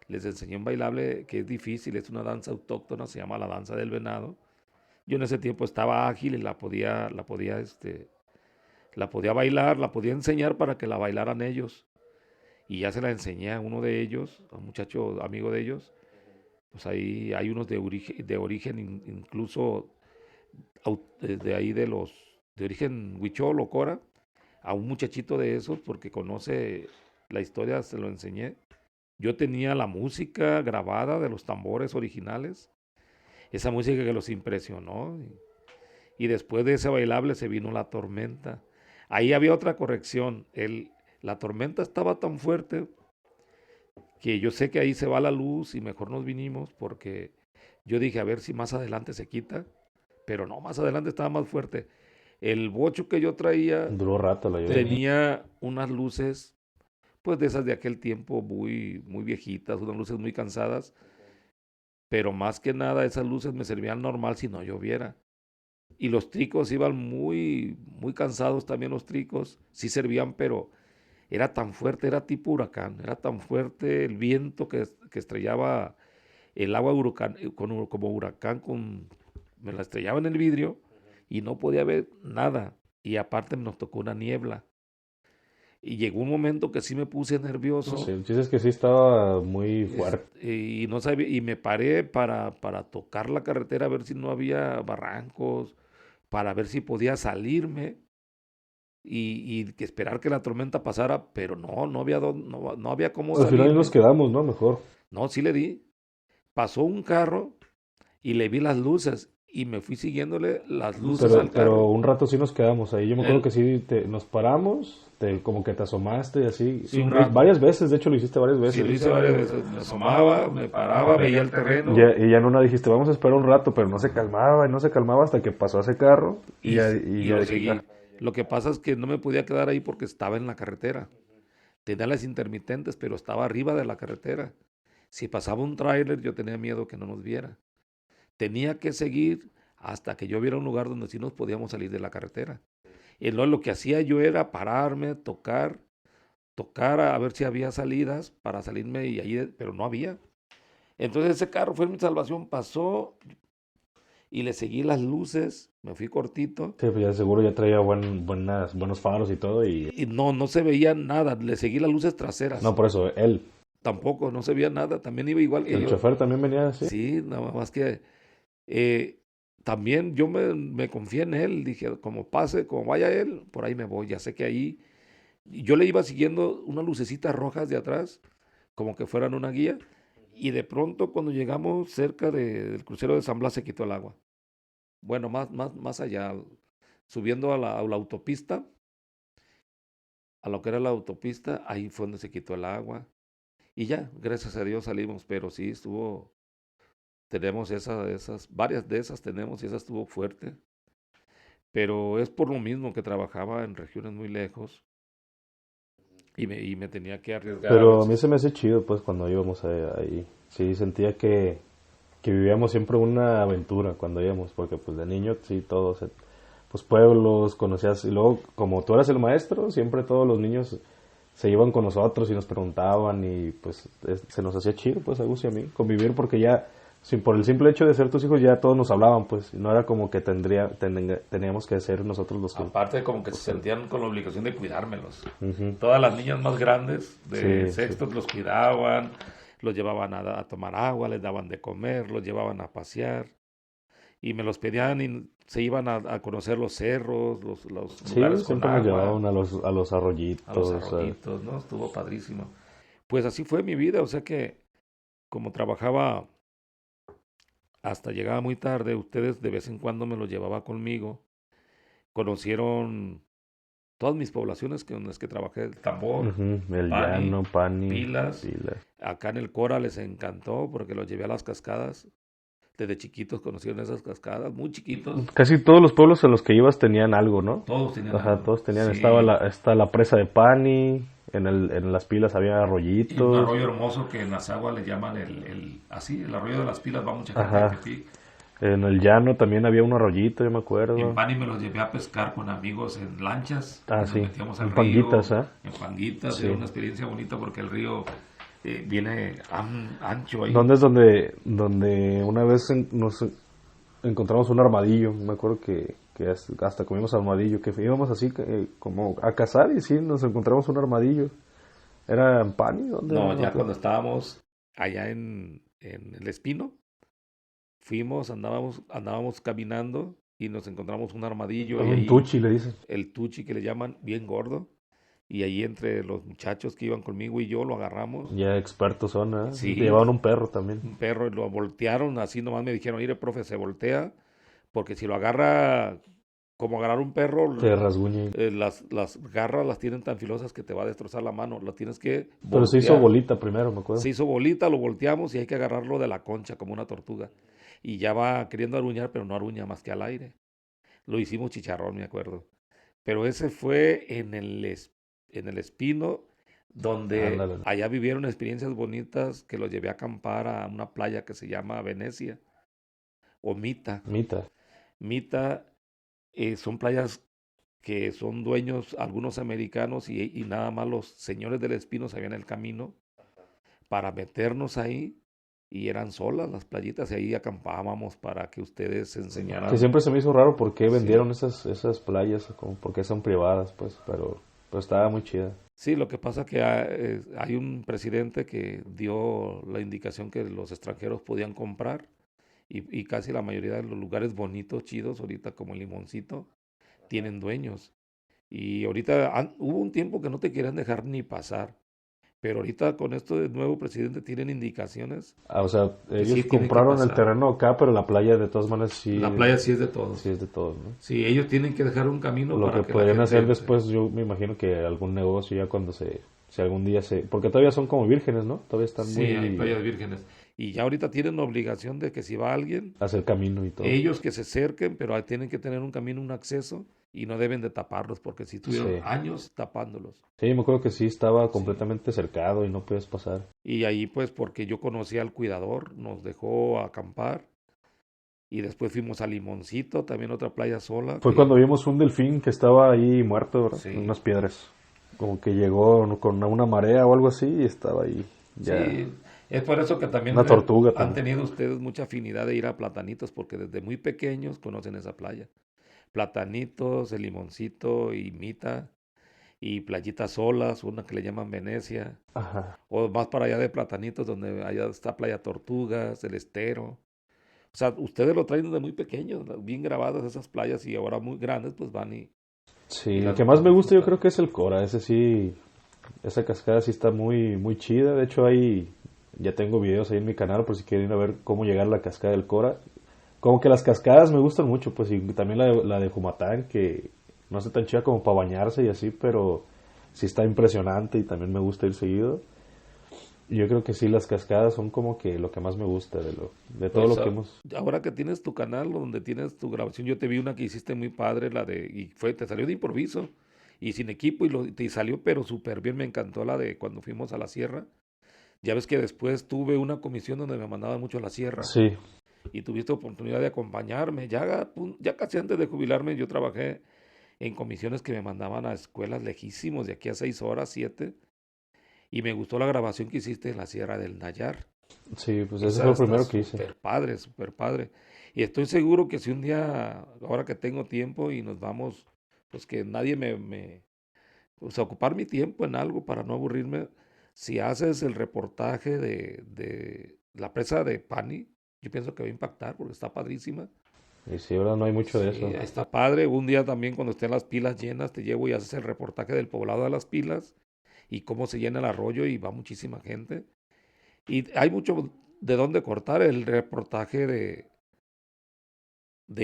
les enseñé un bailable que es difícil, es una danza autóctona, se llama la danza del venado. Yo en ese tiempo estaba ágil y la podía bailar, la podía enseñar para que la bailaran ellos. Y ya se la enseñé a uno de ellos, a un muchacho amigo de ellos. Pues ahí hay unos de origen incluso de ahí de origen huichol o cora, a un muchachito de esos porque conoce la historia, se lo enseñé. Yo tenía la música grabada de los tambores originales, esa música que los impresionó. Y después de ese bailable se vino la tormenta. Ahí había otra corrección. La tormenta estaba tan fuerte que yo sé que ahí se va la luz y mejor nos vinimos porque yo dije a ver si más adelante se quita, pero no, más adelante estaba más fuerte. El bocho que yo traía Duró rato la lluvia. tenía unas luces, pues de esas de aquel tiempo muy, muy viejitas, unas luces muy cansadas, pero más que nada esas luces me servían normal si no lloviera. Y los tricos iban muy, muy cansados también los tricos, sí servían, pero era tan fuerte, era tipo huracán, era tan fuerte el viento que estrellaba el agua como huracán, me la estrellaba en el vidrio y no podía ver nada. Y aparte nos tocó una niebla. Y llegó un momento que sí me puse Sí, nervioso el chiste es que sí estaba muy fuerte. y no sabía, y me paré para tocar la carretera a ver si no había barrancos, para ver si podía salirme y que esperar que la tormenta pasara, pero no, no había cómo Al final ahí nos salirme. quedamos, ¿no? Mejor. No, sí le di. Pasó un carro y le vi las luces y me fui siguiéndole las luces al Pero carro. un rato sí nos quedamos ahí. Yo me acuerdo El- que sí nos paramos, como que te asomaste y así. sí, un rato. Varias veces, de hecho lo hiciste varias Sí, veces. lo hice varias veces. Me asomaba, me paraba, veía el terreno Y ya en una dijiste, vamos a esperar un rato, pero no se calmaba y no se calmaba hasta que pasó ese carro y, y y ya lo dije, seguí. Lo que pasa es que no me podía quedar ahí porque estaba en la carretera. Tenía las intermitentes, pero estaba arriba de la carretera. Si pasaba un tráiler, yo tenía miedo que no nos viera. Tenía que seguir hasta que yo viera un lugar donde sí nos podíamos salir de la carretera. Y luego lo que hacía yo era pararme, tocar a ver si había salidas para salirme y ahí, pero no había. Entonces ese carro fue mi salvación, pasó y le seguí las luces, me fui cortito sí, pues ya seguro ya traía buenos faros y todo y... y no se veía nada, le seguí las luces No, traseras. por eso, él. tampoco, no se veía nada, también iba igual que El yo. chofer también venía así. Sí, nada más que eh, también yo me confié en él, dije, como pase, como vaya él, por ahí me voy, ya sé que ahí, y yo le iba siguiendo unas lucecitas rojas de atrás, como que fueran una guía, y de pronto cuando llegamos cerca del crucero de San Blas se quitó el agua. Bueno, más allá, subiendo a la autopista, a lo que era la autopista, ahí fue donde se quitó el agua. Y ya, gracias a Dios salimos, pero sí estuvo, tenemos varias de esas tenemos y esa estuvo fuerte. Pero es por lo mismo que trabajaba en regiones muy lejos y me tenía que arriesgar a Pero a mí veces. se me hace chido, pues, cuando íbamos ahí. Sí, sentía que vivíamos siempre una aventura cuando íbamos, porque pues de niño, sí, todos, pues pueblos, conocías, y luego como tú eras el maestro, siempre todos los niños se iban con nosotros y nos preguntaban y pues se nos hacía chido, pues a Gus y a mí, convivir porque ya, por el simple hecho de ser tus hijos ya todos nos hablaban, pues, y no era como que teníamos que ser nosotros los que, Aparte como que se los que, sentían con la obligación de cuidármelos. ujú. Todas las niñas más grandes de Sí, sí. sexto los cuidaban, los llevaban a tomar agua, les daban de comer, los llevaban a pasear y me los pedían y se iban a conocer los cerros, los Sí, lugares con siempre nos agua, llevaban a los a los arroyitos. arroyitos, ¿no? Estuvo padrísimo. Pues así fue mi vida, o sea que como trabajaba hasta llegaba muy tarde, ustedes de vez en cuando me los llevaba conmigo, conocieron todas mis poblaciones en las que trabajé, el Tambor, Ujú, el Pani, llano, Pani, Pilas. Pilas. Acá en el Cora les encantó porque los llevé a las cascadas. Desde chiquitos conocieron esas cascadas, muy chiquitos. Casi todos los pueblos a los que ibas tenían algo, ¿no? Todos tenían Ajá, algo. todos tenían. Sí. Está la presa de Pani, en las pilas había Y un arroyitos. arroyo hermoso que en Azagua le llaman así, el arroyo de las Pilas, va mucha gente de Ajá. Tepic. En el llano también había un arroyito, yo me En acuerdo. Pani me los llevé a pescar con amigos en lanchas Ah, y nos sí. metíamos al En Panguitas, río, ¿ah? en panguitas. Era Sí. una experiencia bonita porque el río viene ancho ahí. ¿Dónde es donde una vez nos encontramos un armadillo? Me acuerdo que hasta comimos armadillo, que íbamos así como a cazar y sí, nos encontramos un armadillo. ¿Era en Pani? ¿Dónde era? No, No, ya cuando estábamos allá en El Espino, andábamos caminando y nos encontramos un armadillo y un ahí tuchi le dicen. el tuchi que le llaman bien gordo. Y ahí entre los muchachos que iban conmigo y yo lo agarramos. Ya expertos son, ¿eh? Sí, Llevaban un perro también. un perro, y lo voltearon, así nomás me dijeron, mire, profe, se voltea, porque si lo agarra como agarrar un perro, Te rasguña. las garras las tienen tan filosas que te va a destrozar la mano, lo tienes que Pero se hizo voltear. bolita primero, me acuerdo. Se hizo bolita, lo volteamos y hay que agarrarlo de la concha como una tortuga. Y ya va queriendo aruñar, pero no aruña más que al aire. Lo hicimos chicharrón, me acuerdo. Pero ese fue en el Espino, donde Ándale. allá vivieron experiencias bonitas que los llevé a acampar a una playa que se llama Venecia o Mita. Mita. Mita son playas que son dueños algunos americanos y nada más los señores del Espino sabían el camino para meternos ahí y eran solas las playitas y ahí acampábamos para que ustedes se Que enseñaran. siempre se me hizo raro por qué Sí. vendieron esas playas, como por qué son privadas, pues, pero estaba muy chida. Sí, lo que pasa que hay un presidente que dio la indicación que los extranjeros podían comprar y casi la mayoría de los lugares bonitos, chidos, ahorita como el Limoncito, tienen dueños. Y ahorita hubo un tiempo que no te querían dejar ni pasar, pero ahorita con esto del nuevo presidente tienen indicaciones Ah, o sea, que sí ellos tienen que compraron el pasar. terreno acá, pero la playa de todas maneras La sí, playa sí es de sí todos. es de todos, ¿no? Sí, ellos tienen que dejar un camino Lo para que que la podrían gente hacer entre. después, yo me imagino que algún negocio ya cuando si algún día porque todavía son como vírgenes, ¿no? Todavía están Sí, hay muy playas vírgenes. Y ya ahorita tienen obligación de que si va alguien, hacer camino y todo. ellos que se acerquen, pero tienen que tener un camino, un acceso, y no deben de taparlos, porque si tuvieron Sí. años tapándolos. Sí, me acuerdo que sí estaba Sí. completamente cercado y no puedes pasar. Y ahí pues porque yo conocí al cuidador, nos dejó acampar, y después fuimos a Limoncito, también otra playa sola, Fue que cuando vimos un delfín que estaba ahí muerto, ¿verdad? En sí, unas piedras. Como que llegó con una marea o algo así y estaba ahí ya. sí, es por eso que también Una tortuga han también. tenido ustedes mucha afinidad de ir a Platanitos, porque desde muy pequeños conocen esa playa. Platanitos, el Limoncito y Mita. y playitas solas, una que le llaman Venecia, Ajá. o más para allá de Platanitos, donde allá está Playa Tortugas, el Estero. O sea, ustedes lo traen desde muy pequeños, bien grabadas esas playas y ahora muy grandes, pues van Sí, y el las, que más las me gusta yo disfrutan. creo que es el Cora, ese sí, esa cascada sí está muy, muy chida. De hecho, ahí ya tengo videos ahí en mi canal por si quieren ir a ver cómo llegar a la cascada del Cora. Como que las cascadas me gustan mucho, pues y también la de Jumatán, que no está tan chida como para bañarse y así, pero sí está impresionante y también me gusta ir seguido. Y yo creo que sí, las cascadas son como que lo que más me gusta de todo Pues lo que hemos... ahora que tienes tu canal donde tienes tu grabación, yo te vi una que hiciste muy padre, te salió de improviso y sin equipo te salió pero súper bien, me encantó la de cuando fuimos a la sierra. Ya ves que después tuve una comisión donde me mandaban mucho a la sierra Sí, y tuviste oportunidad de acompañarme. Ya casi antes de jubilarme yo trabajé en comisiones que me mandaban a escuelas lejísimos, de aquí a 6 horas, 7, y me gustó la grabación que hiciste en la Sierra del Nayar. sí, pues ese fue Esa lo está primero que hice. súper padre, súper padre. Y estoy seguro que si un día, ahora que tengo tiempo y nos vamos, pues que nadie pues ocupar mi tiempo en algo para no aburrirme, si haces el reportaje de la presa de Pani, yo pienso que va a impactar porque está padrísima. Y sí, ahora no hay mucho de Sí, eso. está padre. Un día también cuando estén las pilas llenas, te llevo y haces el reportaje del poblado de las pilas y cómo se llena el arroyo y va muchísima gente. Y hay mucho de dónde cortar el reportaje de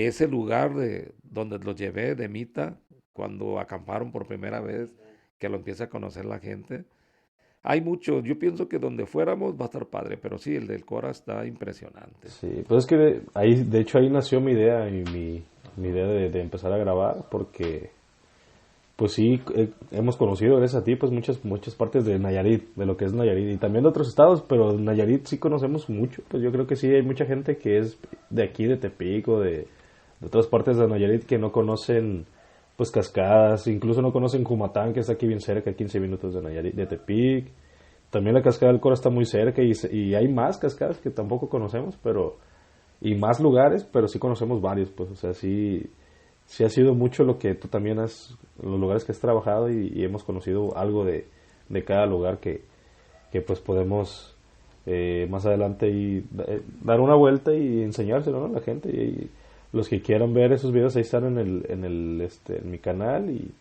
ese lugar de donde los llevé de Mita, cuando acamparon por primera vez, que lo empieza a conocer la gente. Hay mucho, yo pienso que donde fuéramos va a estar padre, pero sí, el del Cora está impresionante. Sí, pues es que ahí, de hecho ahí nació mi idea y mi idea de empezar a grabar, porque pues sí, hemos conocido gracias a ti pues muchas partes de Nayarit, de lo que es Nayarit y también de otros estados, pero Nayarit sí conocemos mucho, pues yo creo que sí hay mucha gente que es de aquí, de Tepic o de otras partes de Nayarit que no conocen pues cascadas, incluso no conocen Cumatán, que está aquí bien cerca, 15 minutos de Nayarit, de Tepic. También la cascada del Cora está muy cerca y hay más cascadas que tampoco conocemos, pero y más lugares, pero sí conocemos varios, pues, o sea, sí, sí ha sido mucho lo que tú también los lugares que has trabajado y hemos conocido algo de cada lugar que pues podemos más adelante dar una vuelta y enseñárselo, ¿no? A la gente y los que quieran ver esos videos ahí están en mi canal y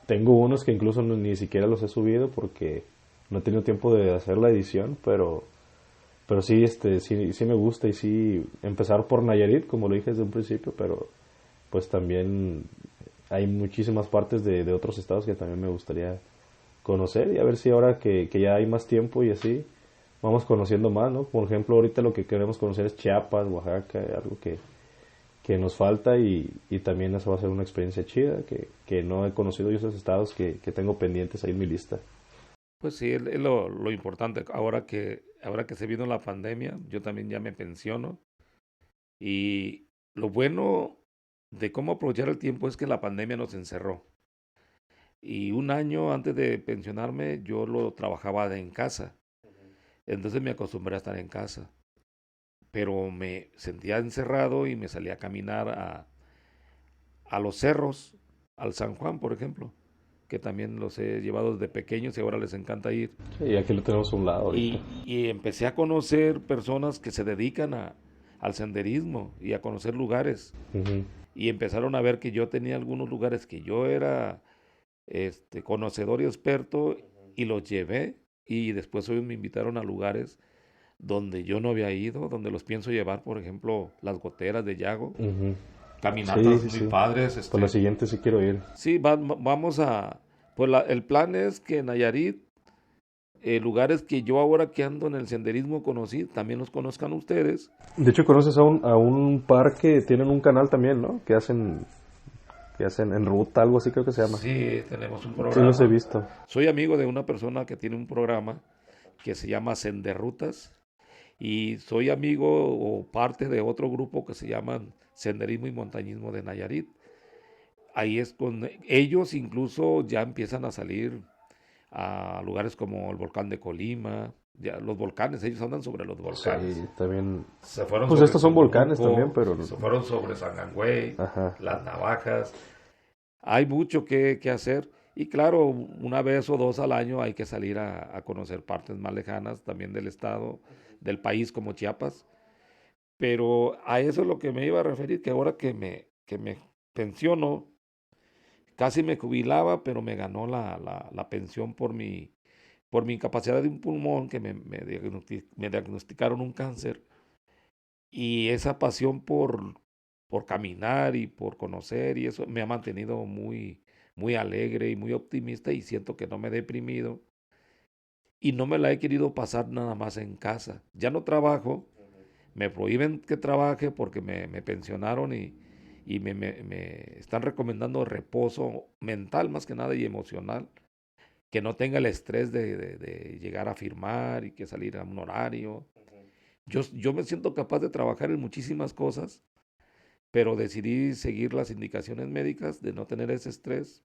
tengo unos que incluso ni siquiera los he subido porque no he tenido tiempo de hacer la edición, pero sí, sí me gusta y sí empezar por Nayarit, como lo dije desde un principio, pero pues también hay muchísimas partes de otros estados que también me gustaría conocer y a ver si ahora que ya hay más tiempo y así vamos conociendo más, ¿no? Por ejemplo, ahorita lo que queremos conocer es Chiapas, Oaxaca, algo que nos falta y también eso va a ser una experiencia chida, que no he conocido yo esos estados que tengo pendientes ahí en mi lista. Pues sí, es lo importante. Ahora que se vino la pandemia, yo también ya me pensiono. Y lo bueno de cómo aprovechar el tiempo es que la pandemia nos encerró. Y un año antes de pensionarme, yo lo trabajaba en casa. Entonces me acostumbré a estar en casa. Pero me sentía encerrado y me salía a caminar a los cerros, al San Juan, por ejemplo, que también los he llevado desde pequeños y ahora les encanta ir. Sí, aquí lo tenemos a un lado ahorita. Y empecé a conocer personas que se dedican al senderismo y a conocer lugares. Ujú. Y empezaron a ver que yo tenía algunos lugares que yo era conocedor y experto y los llevé. Y después hoy me invitaron a lugares donde yo no había ido, donde los pienso llevar, por ejemplo, las goteras de Yago, Ujú. Sí, caminatas sí, muy sí. padres. Por la siguiente sí quiero ir. Sí, vamos pues el plan es que en Nayarit, lugares que yo ahora que ando en el senderismo conocí, también los conozcan ustedes. De hecho, conoces a un par que tienen un canal también, ¿no? Que hacen en ruta, algo así creo que se llama. Sí, tenemos un Sí, los he programa. visto. Soy amigo de una persona que tiene un programa que se llama Senderrutas y soy amigo o parte de otro grupo que se llaman Senderismo y Montañismo de Nayarit. Ahí es con ellos incluso ya empiezan a salir a lugares como el volcán de Colima, ya los volcanes, ellos andan sobre los volcanes. Sí, también. Se fueron Pues sobre estos son volcanes también, Somonuco, pero. se fueron sobre Sangangüey, Ajá. las Navajas. Hay mucho que hacer Y claro, una vez o dos al año hay que salir a conocer partes más lejanas también del estado, del país como Chiapas. Pero a eso es lo que me iba a referir, que ahora que me pensiono, casi me jubilaba, pero me ganó la pensión por mi incapacidad de un pulmón, que me diagnosticaron un cáncer. Y esa pasión por caminar y por conocer y eso me ha mantenido muy alegre y muy optimista y siento que no me he deprimido y no me la he querido pasar nada más en casa. Ya no trabajo, me prohíben que trabaje porque me pensionaron y me están recomendando reposo mental más que nada y emocional, que no tenga el estrés de llegar a firmar y que salir a un horario. Yo me siento capaz de trabajar en muchísimas cosas, pero decidí seguir las indicaciones médicas de no tener ese estrés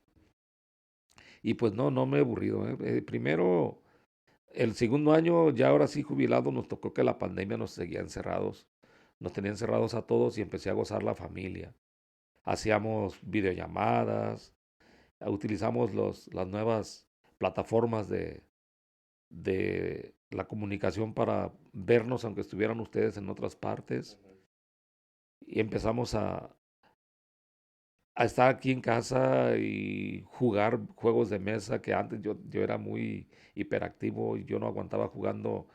y pues no me he aburrido, ¿eh? Primero, el segundo año, ya ahora sí jubilado, nos tocó que la pandemia nos seguía encerrados, nos tenía encerrados a todos y empecé a gozar la familia. Hacíamos videollamadas, utilizamos las nuevas plataformas de la comunicación para vernos aunque estuvieran ustedes en otras partes y empezamos a estar aquí en casa y jugar juegos de mesa que antes yo era muy hiperactivo y yo no aguantaba jugando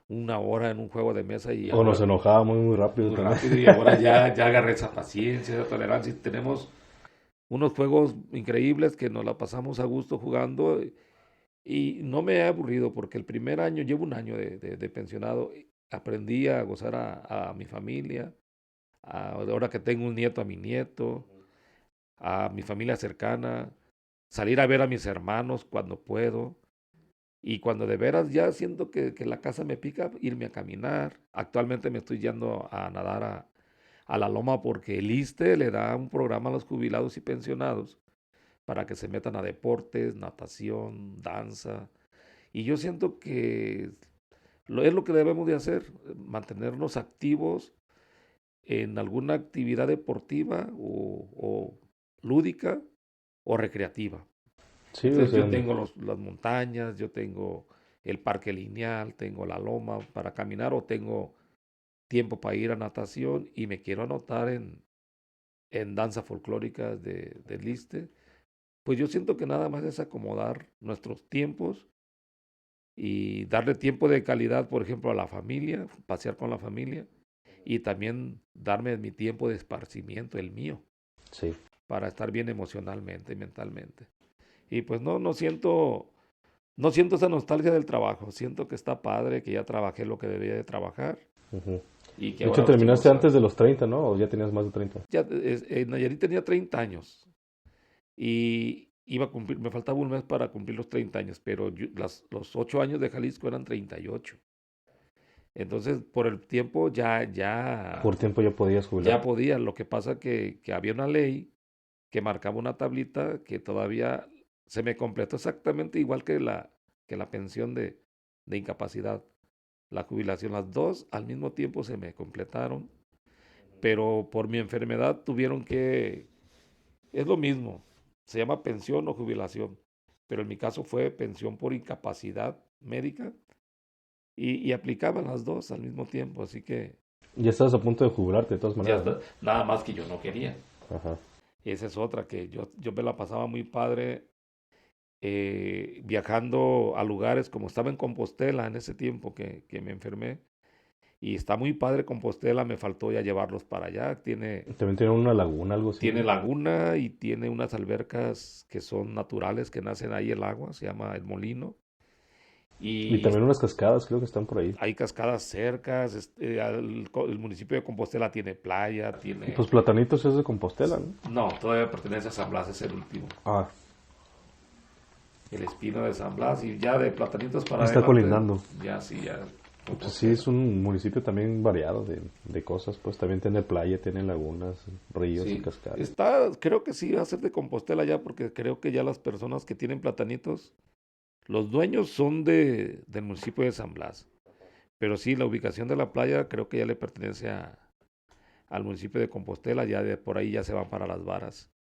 una hora en un juego de mesa y O nos ahora enojábamos muy rápido muy también. rápido y ahora ya agarré esa paciencia, esa tolerancia y tenemos unos juegos increíbles que nos la pasamos a gusto jugando y no me he aburrido porque el primer año, llevo un año de pensionado, aprendí a gozar a mi familia, ahora que tengo un nieto, a mi nieto, a mi familia cercana, salir a ver a mis hermanos cuando puedo. Y cuando de veras ya siento que la casa me pica, irme a caminar. Actualmente me estoy yendo a nadar a la loma porque el ISSSTE le da un programa a los jubilados y pensionados para que se metan a deportes, natación, danza. Y yo siento que es lo que debemos de hacer, mantenernos activos en alguna actividad deportiva o lúdica o recreativa. Sí, o Entonces sea, yo tengo las montañas, yo tengo el parque lineal, tengo la loma para caminar o tengo tiempo para ir a natación y me quiero anotar en danza folclórica del ISSSTE. Pues yo siento que nada más es acomodar nuestros tiempos y darle tiempo de calidad, por ejemplo, a la familia, pasear con la familia y también darme mi tiempo de esparcimiento, el mío, sí. para estar bien emocionalmente y mentalmente. Y pues no siento esa nostalgia del trabajo, siento que está padre, que ya trabajé lo que debía de trabajar Ujú. y que De hecho, ahora estoy terminaste antes gozando. de los 30, ¿no? ¿O ya tenías más de 30? Ya, Nayarit tenía 30 años y iba a cumplir, me faltaba un mes para cumplir los 30 años, pero los 8 años de Jalisco eran 38. Entonces, por el tiempo Por tiempo ya podías ya jubilar. podía. Lo que pasa que había una ley que marcaba una tablita que todavía se me completó exactamente igual que la pensión de incapacidad. La jubilación, las dos al mismo tiempo se me completaron, pero por mi enfermedad tuvieron es lo mismo, se llama pensión o jubilación, pero en mi caso fue pensión por incapacidad médica y aplicaban las dos al mismo tiempo, así que Ya estás a punto de jubilarte de todas ya maneras, ¿no? está, nada más que yo no quería. Ajá. Esa es otra, que yo me la pasaba muy padre viajando a lugares como estaba en Compostela en ese tiempo que me enfermé. Y está muy padre Compostela, me faltó ya llevarlos para allá. Tiene, También tiene una laguna, algo así, tiene ¿no? laguna y tiene unas albercas que son naturales, que nacen ahí el agua, se llama El Molino. Y Y también unas cascadas, creo que están por ahí. hay cascadas cercas, el municipio de Compostela tiene playa, Pues tiene... Platanitos es de Compostela, ¿no? No, todavía pertenece a San Blas, es el último. Ah, El Espino de San Blas y ya de Platanitos para está adelante, colindando. ya sí, ya Pues sí, Compostela. es un municipio también variado de cosas, pues también tiene playa, tiene lagunas, ríos y Sí, cascadas. creo que sí va a ser de Compostela ya, porque creo que ya las personas que tienen platanitos, los dueños son del municipio de San Blas. Pero sí, la ubicación de la playa creo que ya le pertenece al municipio de Compostela, ya de por ahí ya se van para las varas.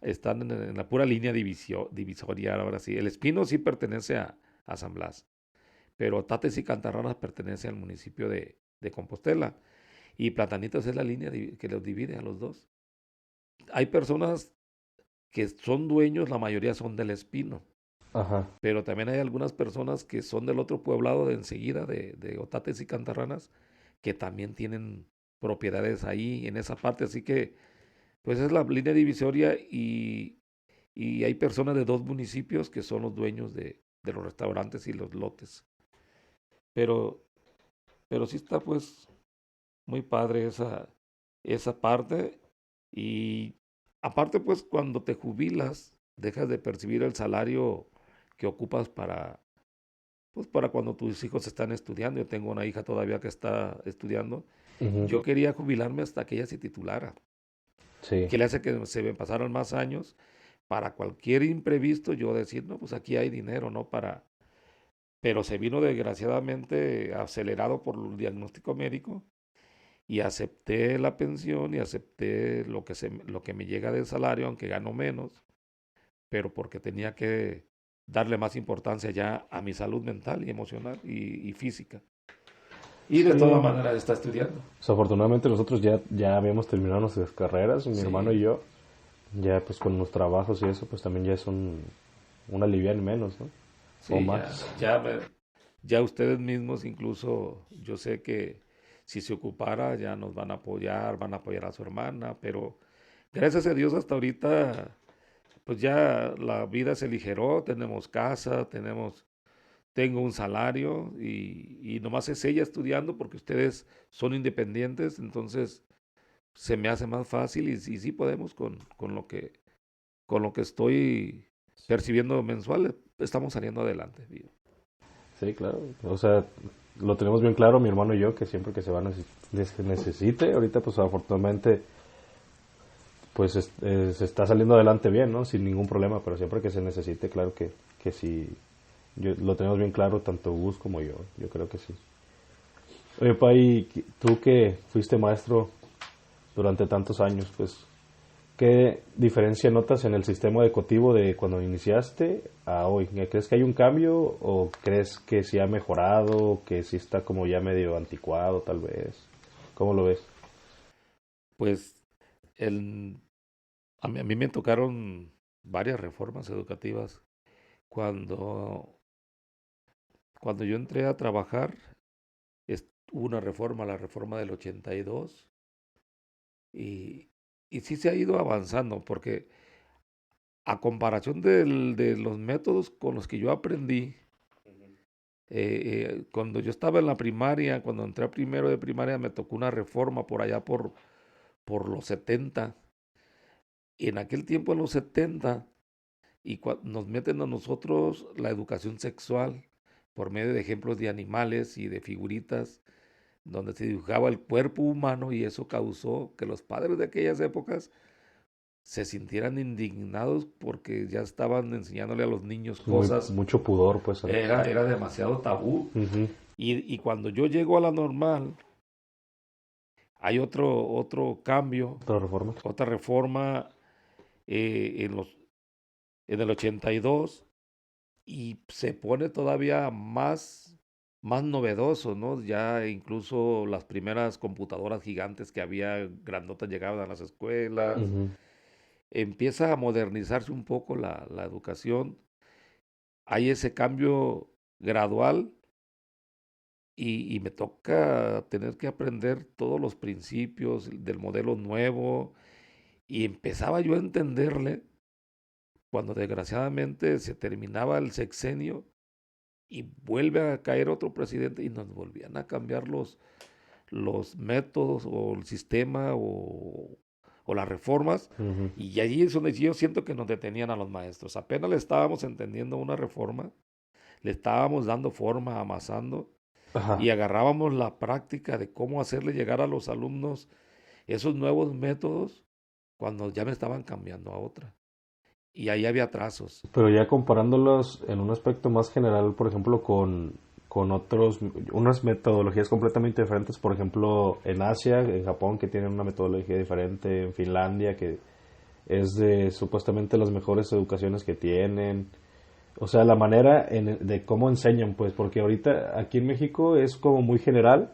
están en la pura línea divisoria, ahora sí. El Espino sí pertenece a San Blas, pero Tates y Cantarranas pertenece al municipio de Compostela. Y Platanitos es la línea que los divide a los dos. Hay personas que son dueños, la mayoría son del Espino, Ajá. pero también hay algunas personas que son del otro pueblado de enseguida, de Otates y Cantarranas, que también tienen propiedades ahí en esa parte. Así que, pues es la línea divisoria y hay personas de dos municipios que son los dueños de los restaurantes y los lotes. Pero, pero sí está pues muy padre esa parte. Y aparte, pues cuando te jubilas, dejas de percibir el salario que ocupas pues para cuando tus hijos están estudiando. Yo tengo una hija todavía que está estudiando. Ujú. Yo quería jubilarme hasta que ella se titulara. Sí, Que le hace que se me pasaran más años para cualquier imprevisto yo decir, no, pues aquí hay dinero, ¿no? Pero se vino desgraciadamente acelerado por el diagnóstico médico y acepté la pensión y acepté lo que me llega de salario, aunque gano menos, pero porque tenía que darle más importancia ya a mi salud mental y emocional y física. Y de todas sí. maneras está estudiando. Pues, afortunadamente nosotros ya habíamos terminado nuestras carreras, mi hermano Sí, y yo. Ya pues con los trabajos y eso, pues también ya es un aliviar menos, ¿no? O sí, más. ya ustedes mismos, incluso yo sé que si se ocupara ya nos van a apoyar a su hermana, pero gracias a Dios hasta ahorita pues ya la vida se aligeró, tenemos casa, tengo un salario y nomás es ella estudiando porque ustedes son independientes, entonces se me hace más fácil y sí podemos con lo que estoy percibiendo mensual, estamos saliendo adelante. Sí, claro. O sea, lo tenemos bien claro mi hermano y yo, que siempre que se va a necesite, ahorita pues afortunadamente pues se está saliendo adelante bien, ¿no? Sin ningún problema, pero siempre que se necesite, claro que sí, lo tenemos bien claro, tanto Gus como yo creo que sí. Oye, Pai, tú que fuiste maestro durante tantos años, pues, ¿qué diferencia notas en el sistema educativo de cuando iniciaste a hoy? ¿Crees que hay un cambio o crees que sí ha mejorado, que sí está como ya medio anticuado tal vez? ¿Cómo lo ves? Pues el, a mí me tocaron varias reformas educativas. Cuando, cuando yo entré a trabajar, hubo una reforma, la reforma del 82, y, y sí se ha ido avanzando, porque a comparación de los métodos con los que yo aprendí, cuando yo estaba en la primaria, cuando entré a primero de primaria, me tocó una reforma por allá por los 70. Y en aquel tiempo, en los 70, nos meten a nosotros la educación sexual por medio de ejemplos de animales y de figuritas, donde se dibujaba el cuerpo humano y eso causó que los padres de aquellas épocas se sintieran indignados porque ya estaban enseñándole a los niños cosas. Mucho pudor, pues. Era demasiado tabú. Ujú. Y cuando yo llego a la normal, hay otro cambio, Otra reforma. otra reforma en el 82 y se pone todavía más novedoso, ¿no? Ya incluso las primeras computadoras gigantes que había grandotas llegaban a las escuelas. Ujú. Empieza a modernizarse un poco la educación. Hay ese cambio gradual y me toca tener que aprender todos los principios del modelo nuevo y empezaba yo a entenderle cuando desgraciadamente se terminaba el sexenio y vuelve a caer otro presidente y nos volvían a cambiar los métodos o el sistema o las reformas. Ujú. Y allí es donde yo siento que nos detenían a los maestros. Apenas le estábamos entendiendo una reforma, le estábamos dando forma, amasando Ajá. y agarrábamos la práctica de cómo hacerle llegar a los alumnos esos nuevos métodos cuando ya me estaban cambiando a otra. Y ahí había trazos. Pero ya comparándolos en un aspecto más general, por ejemplo, con unas metodologías completamente diferentes, por ejemplo, en Asia, en Japón, que tienen una metodología diferente, en Finlandia, que es de supuestamente las mejores educaciones que tienen. O sea, la manera de cómo enseñan, pues, porque ahorita aquí en México es como muy general,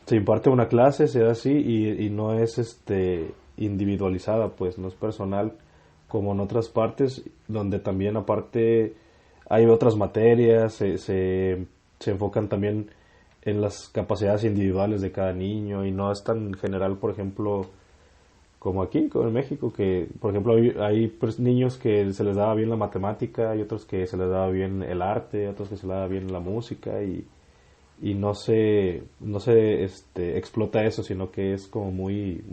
se imparte una clase, se da así y no es individualizada, pues, no es personal como en otras partes, donde también aparte hay otras materias, se enfocan también en las capacidades individuales de cada niño y no es tan general, por ejemplo, como aquí, como en México, que por ejemplo hay, pues, niños que se les daba bien la matemática y otros que se les daba bien el arte, otros que se les daba bien la música y no se explota eso, sino que es como muy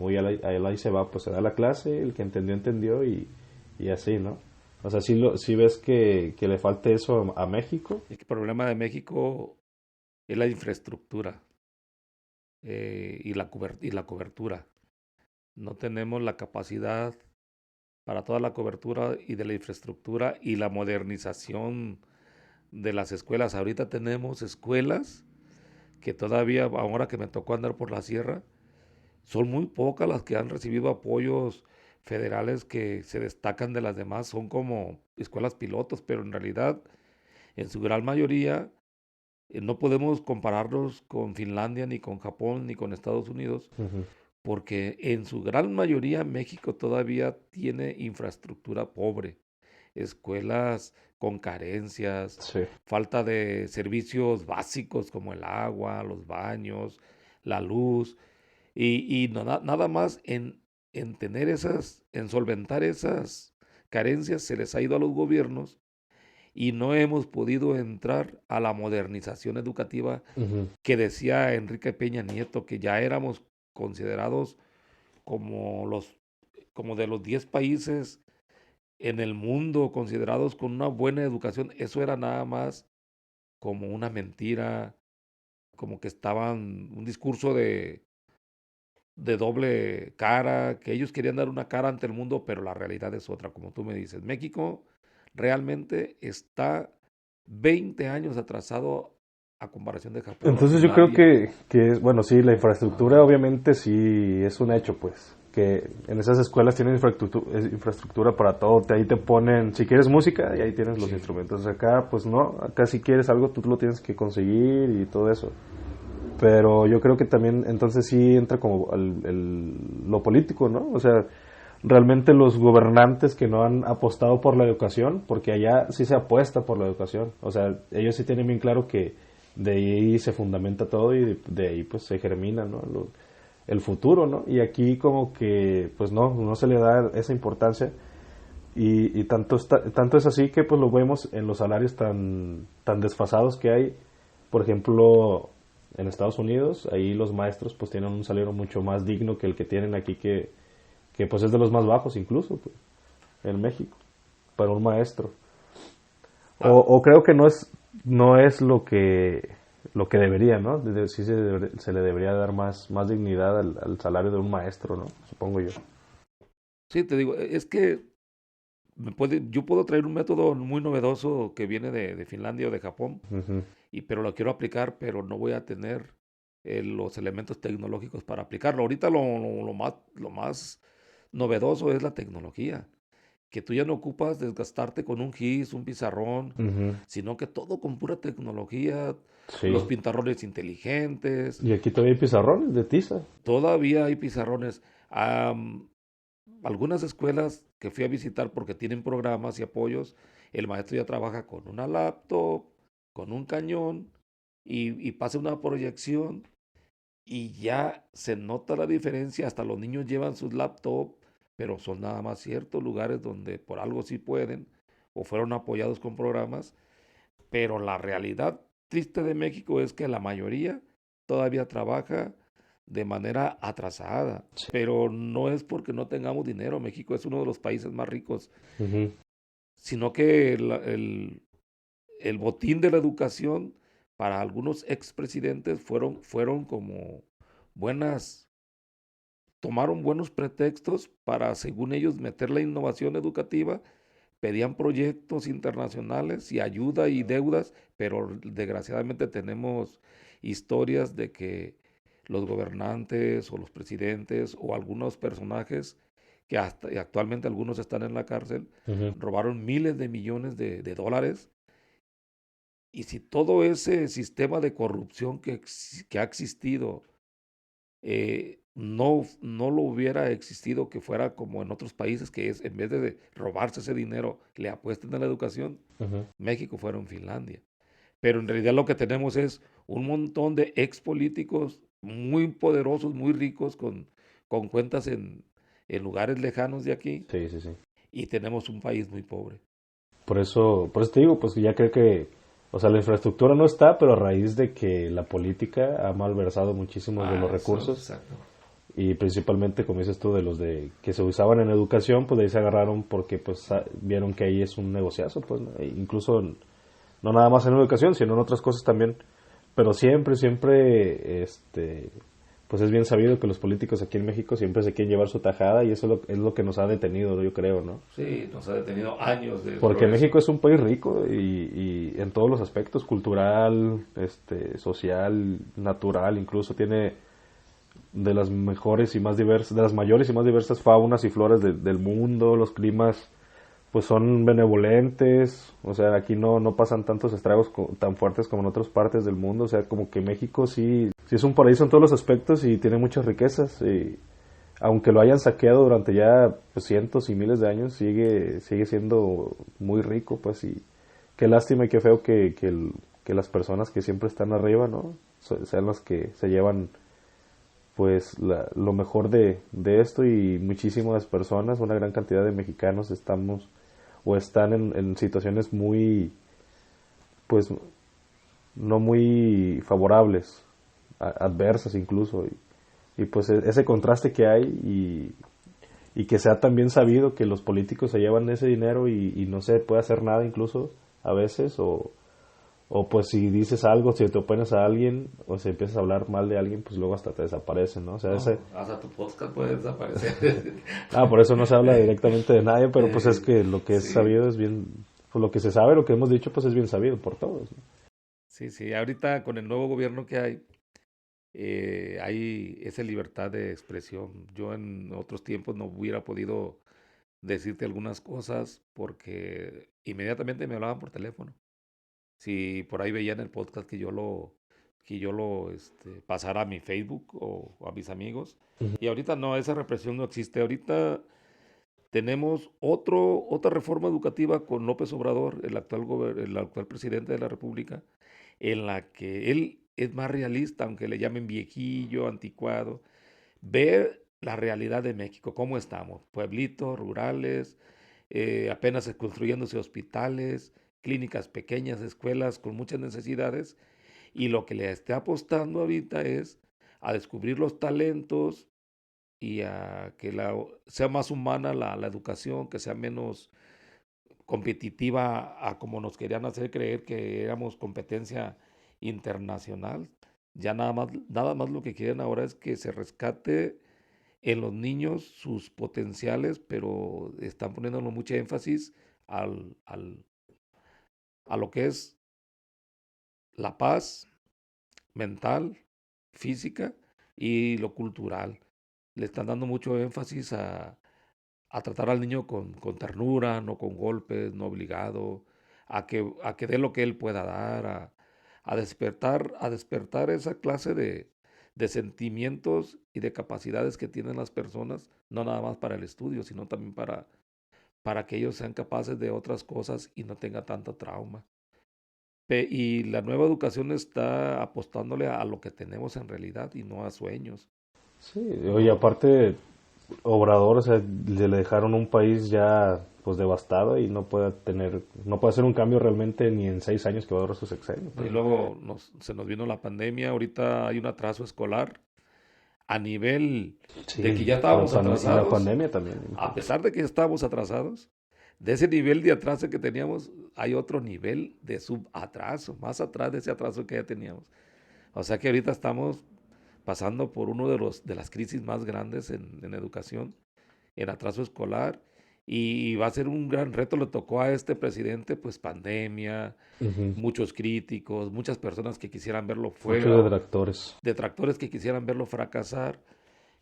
ahí se va, pues se da la clase, el que entendió, entendió y así, ¿no? O sea, si ves que le falte eso a México. El problema de México es la infraestructura y la cobertura. No tenemos la capacidad para toda la cobertura y de la infraestructura y la modernización de las escuelas. Ahorita tenemos escuelas que todavía, ahora que me tocó andar por la sierra, son muy pocas las que han recibido apoyos federales que se destacan de las demás. Son como escuelas pilotos, pero en realidad, en su gran mayoría, no podemos compararlos con Finlandia, ni con Japón, ni con Estados Unidos, Ujú. porque en su gran mayoría México todavía tiene infraestructura pobre, escuelas con carencias, Sí. falta de servicios básicos como el agua, los baños, la luz, y nada más en tener en solventar esas carencias se les ha ido a los gobiernos y no hemos podido entrar a la modernización educativa Ujú. que decía Enrique Peña Nieto, que ya éramos considerados como como de los 10 países en el mundo considerados con una buena educación. Eso era nada más como una mentira, como que estaban un discurso de doble cara, que ellos querían dar una cara ante el mundo, pero la realidad es otra, como tú me dices. México realmente está 20 años atrasado a comparación de Japón o Entonces yo creo Finlandia. bueno, sí, la infraestructura obviamente sí es un hecho, pues, que en esas escuelas tienen infraestructura para todo, ahí te ponen, si quieres música, y ahí tienes los Sí. instrumentos, acá pues no, acá si quieres algo tú lo tienes que conseguir y todo eso, pero yo creo que también entonces sí entra como lo político, ¿no? O sea, realmente los gobernantes que no han apostado por la educación, porque allá sí se apuesta por la educación, o sea, ellos sí tienen bien claro que de ahí se fundamenta todo y de ahí pues se germina, ¿no? El futuro, ¿no? Y aquí como que pues no se le da esa importancia y tanto es así que pues lo vemos en los salarios tan desfasados que hay. Por ejemplo, en Estados Unidos, ahí los maestros pues tienen un salario mucho más digno que el que tienen aquí, que pues es de los más bajos incluso, pues, en México, para un maestro. Ah, O creo que no es lo que debería, ¿no? Sí se le debería dar más dignidad al salario de un maestro, ¿no? Supongo yo. sí, te digo, es que yo puedo traer un método muy novedoso que viene de Finlandia o de Japón, Ujú. pero lo quiero aplicar, pero no voy a tener los elementos tecnológicos para aplicarlo. Ahorita lo más novedoso es la tecnología, que tú ya no ocupas desgastarte con un GIS, un pizarrón, Ujú. sino que todo con pura tecnología, Sí. los pintarrones inteligentes, Y aquí todavía hay pizarrones de tiza. todavía hay pizarrones. Am, Algunas escuelas que fui a visitar porque tienen programas y apoyos, el maestro ya trabaja con una laptop, con un cañón y pasa una proyección y ya se nota la diferencia. Hasta los niños llevan sus laptops, pero son nada más ciertos lugares donde por algo sí pueden o fueron apoyados con programas. Pero la realidad triste de México es que la mayoría todavía trabaja de manera atrasada, pero no es porque no tengamos dinero. México es uno de los países más ricos, Ujú. sino que el botín de la educación para algunos expresidentes fueron como buenas, tomaron buenos pretextos para, según ellos, meter la innovación educativa, pedían proyectos internacionales y ayuda y deudas, pero desgraciadamente tenemos historias de que los gobernantes o los presidentes o algunos personajes que hasta y actualmente algunos están en la cárcel, Ujú. robaron miles de millones de dólares. Y si todo ese sistema de corrupción que ha existido no lo hubiera existido, que fuera como en otros países, que es en vez de robarse ese dinero, le apuesten a la educación, Ujú. México fuera en Finlandia. Pero en realidad lo que tenemos es un montón de ex políticos muy poderosos, muy ricos, con cuentas en lugares lejanos de aquí, Sí, sí, sí. y tenemos un país muy pobre. Por eso te digo, pues ya creo que, o sea, la infraestructura no está, pero a raíz de que la política ha malversado muchísimos de los Eso, recursos exacto. y principalmente, como dices tú, de los de que se usaban en educación, pues de ahí se agarraron porque pues vieron que ahí es un negociazo, pues, ¿no? E incluso no nada más en educación, sino en otras cosas también. Pero siempre, siempre, pues es bien sabido que los políticos aquí en México siempre se quieren llevar su tajada y eso es lo que nos ha detenido, yo creo, ¿no? Sí, nos ha detenido años de Porque progreso. México es un país rico y en todos los aspectos, cultural, social, natural, incluso tiene de las mejores y más diversas, de las mayores y más diversas faunas y floras del mundo, los climas pues son benevolentes, o sea, aquí no pasan tantos estragos tan fuertes como en otras partes del mundo, o sea, como que México sí es un paraíso en todos los aspectos y tiene muchas riquezas, y aunque lo hayan saqueado durante ya pues, cientos y miles de años, sigue siendo muy rico, pues, y qué lástima y qué feo que las personas que siempre están arriba, ¿no? Sean las que se llevan pues lo mejor de esto y muchísimas personas, una gran cantidad de mexicanos estamos o están en situaciones muy, pues, no muy favorables, adversas incluso, y pues ese contraste que hay y que sea también sabido que los políticos se llevan ese dinero y no se puede hacer nada incluso a veces, o pues si dices algo, si te opones a alguien o si empiezas a hablar mal de alguien, pues luego hasta te desaparecen, ¿no? O sea, ese, No, hasta tu podcast puede desaparecer. por eso no se habla directamente de nadie, pero pues es Eh, que lo que es sí, sabido es bien, pues lo que se sabe, lo que hemos dicho, pues es bien sabido por todos, ¿no? sí, sí. Ahorita con el nuevo gobierno que hay esa libertad de expresión. Yo en otros tiempos no hubiera podido decirte algunas cosas porque inmediatamente me hablaban por teléfono. Si por ahí veían el podcast que yo lo pasara a mi Facebook o a mis amigos. Ujú. Y ahorita no, esa represión no existe. Ahorita tenemos otra reforma educativa con López Obrador, el actual presidente de la República, en la que él es más realista, aunque le llamen viejillo, anticuado, ve la realidad de México, cómo estamos, pueblitos, rurales, apenas construyéndose hospitales, clínicas pequeñas, escuelas con muchas necesidades, y lo que le está apostando ahorita es a descubrir los talentos y a que sea más humana la educación, que sea menos competitiva a como nos querían hacer creer que éramos competencia internacional. Ya nada más lo que quieren ahora es que se rescate en los niños sus potenciales, pero están poniéndole mucho énfasis a lo que es la paz mental, física y lo cultural. Le están dando mucho énfasis a tratar al niño con ternura, no con golpes, no obligado, a que dé lo que él pueda dar, a despertar esa clase de sentimientos y de capacidades que tienen las personas, no nada más para el estudio, sino también para que ellos sean capaces de otras cosas y no tenga tanto trauma. Y la nueva educación está apostándole a lo que tenemos en realidad y no a sueños. Sí, oye, No, aparte, Obrador, o sea, le dejaron un país ya pues devastado y no puede hacer un cambio realmente ni en 6 años que va a durar su sexenio, y pues, ¿no? luego se nos vino la pandemia, ahorita hay un atraso escolar a nivel de que Sí, ya estábamos y la atrasados, pandemia también, a imagínate. pesar de que ya estábamos atrasados, de ese nivel de atraso que teníamos, hay otro nivel de subatraso, más atrás de ese atraso que ya teníamos. O sea que ahorita estamos pasando por uno de las crisis más grandes en educación, en atraso escolar, y va a ser un gran reto. Le tocó a este presidente, pues pandemia, Ujú. muchos críticos, muchas personas que quisieran verlo Muchos fuera, detractores. detractores que quisieran verlo fracasar.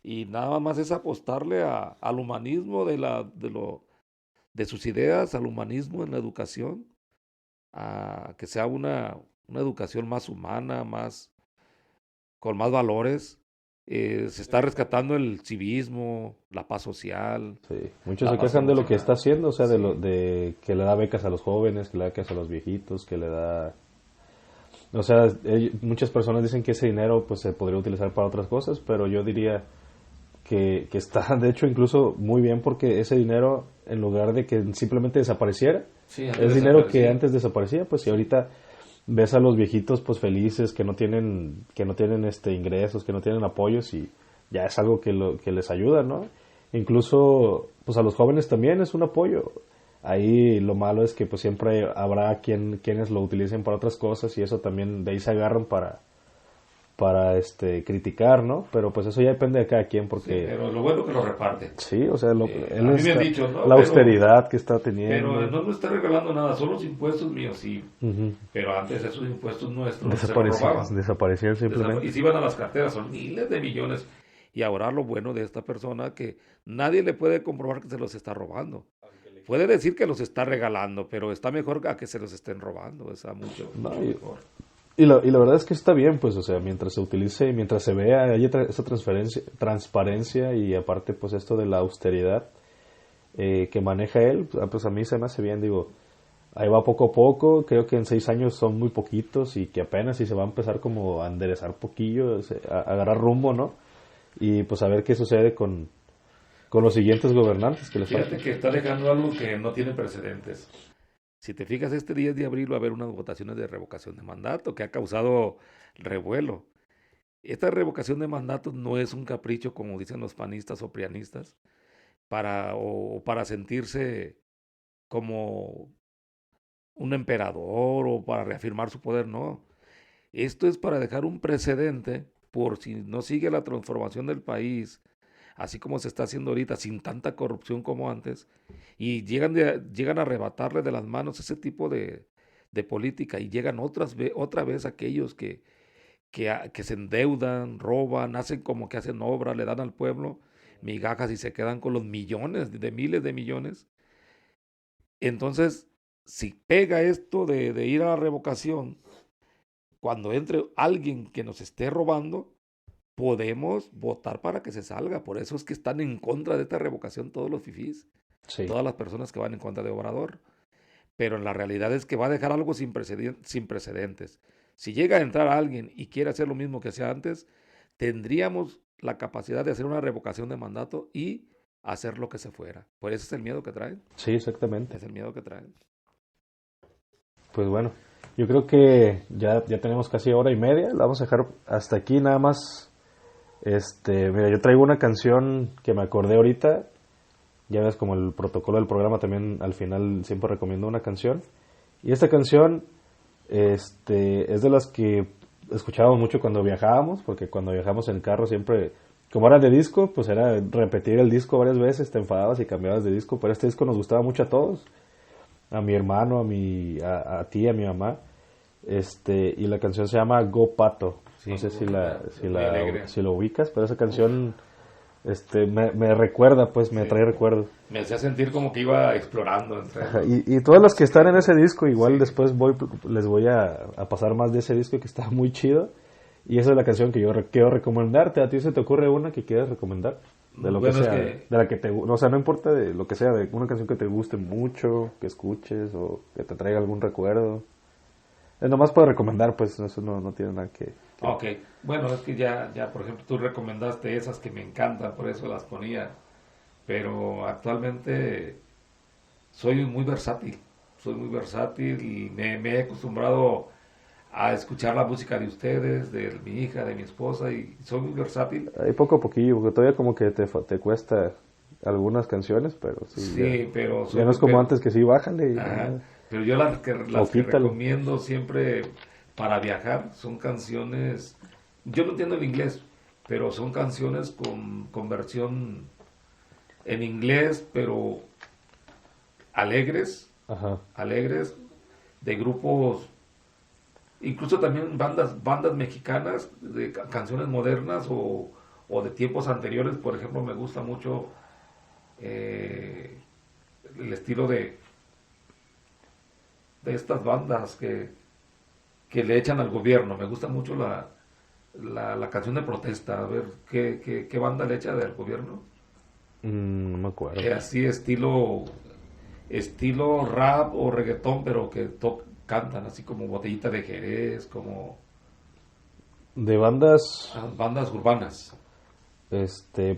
Y nada más es apostarle al humanismo de sus ideas, al humanismo en la educación, a que sea una educación más humana, con más valores. Se está rescatando el civismo, la paz social, Sí, muchos la se paz quejan de lo que está emocional. haciendo, o sea, Sí, de que le da becas a los jóvenes, que le da becas a los viejitos, que le da... O sea, muchas personas dicen que ese dinero pues se podría utilizar para otras cosas, pero yo diría que está de hecho incluso muy bien porque ese dinero, en lugar de que simplemente desapareciera, sí, antes es dinero que desaparecía. antes desaparecía, pues si Sí. ahorita ves a los viejitos pues felices, que no tienen ingresos, que no tienen apoyos y ya es algo que les ayuda, ¿no? Incluso pues a los jóvenes también es un apoyo. Ahí lo malo es que pues siempre habrá quienes lo utilicen para otras cosas y eso también de ahí se agarran para criticar, ¿no? Pero pues eso ya depende de cada quien Sí, porque pero lo bueno que lo reparte. sí, o sea, él A mí me han está dicho, no, la austeridad que está pero teniendo, no me está regalando nada, son los impuestos míos, sí. ujú, Pero antes esos impuestos nuestros se los robaban. desaparecieron Y simplemente. se iban a las carteras, son miles de millones. Y ahora lo bueno de esta persona que nadie le puede comprobar que se los está robando. Puede decir que los está regalando, pero está mejor a que se los estén robando. Está mucho, No, mucho mejor. y la verdad es que está bien, pues, o sea, mientras se utilice, mientras se vea, haya esa transparencia y aparte, pues, esto de la austeridad que maneja él, pues a mí se me hace bien, digo, ahí va poco a poco, creo que en 6 años son muy poquitos y que apenas si se va a empezar como a enderezar poquillo, a agarrar rumbo, ¿no? Y pues a ver qué sucede con los siguientes gobernantes que les Fíjate faltan. que está dejando algo que no tiene precedentes. Si te fijas, este 10 de abril va a haber unas votaciones de revocación de mandato que ha causado revuelo. Esta revocación de mandatos no es un capricho, como dicen los panistas o prianistas, o para sentirse como un emperador o para reafirmar su poder, no. Esto es para dejar un precedente por si no sigue la transformación del país, así como se está haciendo ahorita, sin tanta corrupción como antes, y llegan a arrebatarle de las manos ese tipo de política y llegan otra vez aquellos que se endeudan, roban, hacen como que hacen obra, le dan al pueblo migajas y se quedan con los millones, de miles de millones. Entonces, si pega esto de ir a la revocación, cuando entre alguien que nos esté robando, podemos votar para que se salga. Por eso es que están en contra de esta revocación todos los fifís, Sí, todas las personas que van en contra de Obrador. Pero la realidad es que va a dejar algo sin precedentes. Si llega a entrar alguien y quiere hacer lo mismo que hacía antes, tendríamos la capacidad de hacer una revocación de mandato y hacer lo que se fuera. Por eso es el miedo que traen. sí, exactamente. Es el miedo que traen. Pues bueno, yo creo que ya tenemos casi hora y media, la vamos a dejar hasta aquí nada más. Mira, yo traigo una canción que me acordé ahorita. Ya ves como el protocolo del programa también al final siempre recomiendo una canción. Y esta canción, es de las que escuchábamos mucho cuando viajábamos, porque cuando viajábamos en carro siempre, como era de disco, pues era repetir el disco varias veces, te enfadabas y cambiabas de disco, pero este disco nos gustaba mucho a todos, a mi hermano, a ti, a mi mamá. Y la canción se llama Go Pato. Sí, No sé muy bonita, es muy alegre. si lo ubicas, pero esa Uf, canción me recuerda, pues me sí. trae recuerdos. Me hacía sentir como que iba explorando entre Ajá, y todas las que están en ese disco, igual Sí. después les voy a pasar más de ese disco que está muy chido. Y esa es la canción que yo quiero recomendarte. ¿A ti se te ocurre una que quieras recomendar? De lo que Bueno, es sea, que, de la que o sea, no importa de lo que sea, de una canción que te guste mucho, que escuches o que te traiga algún recuerdo. Es nomás para recomendar, pues eso no tiene nada que... ok, bueno, es que ya, por ejemplo, tú recomendaste esas que me encantan, por eso las ponía, pero actualmente soy muy versátil y me he acostumbrado a escuchar la música de ustedes, de mi hija, de mi esposa, y soy muy versátil. Ahí poco a poquillo, porque todavía como que te cuesta algunas canciones, pero sí, Sí, pero ya no es como antes que sí, bájale ajá, pero yo o las que quítale. recomiendo siempre para viajar son canciones, yo no entiendo el inglés, pero son canciones con versión en inglés, pero alegres, Ajá. alegres, de grupos, incluso también bandas mexicanas, de canciones modernas o de tiempos anteriores. Por ejemplo, me gusta mucho el estilo de estas bandas que le echan al gobierno. Me gusta mucho la canción de protesta. A ver, ¿qué banda le echa del gobierno? No me acuerdo. Así estilo rap o reggaetón, pero que cantan así como Botellita de Jerez, como De bandas, bandas urbanas.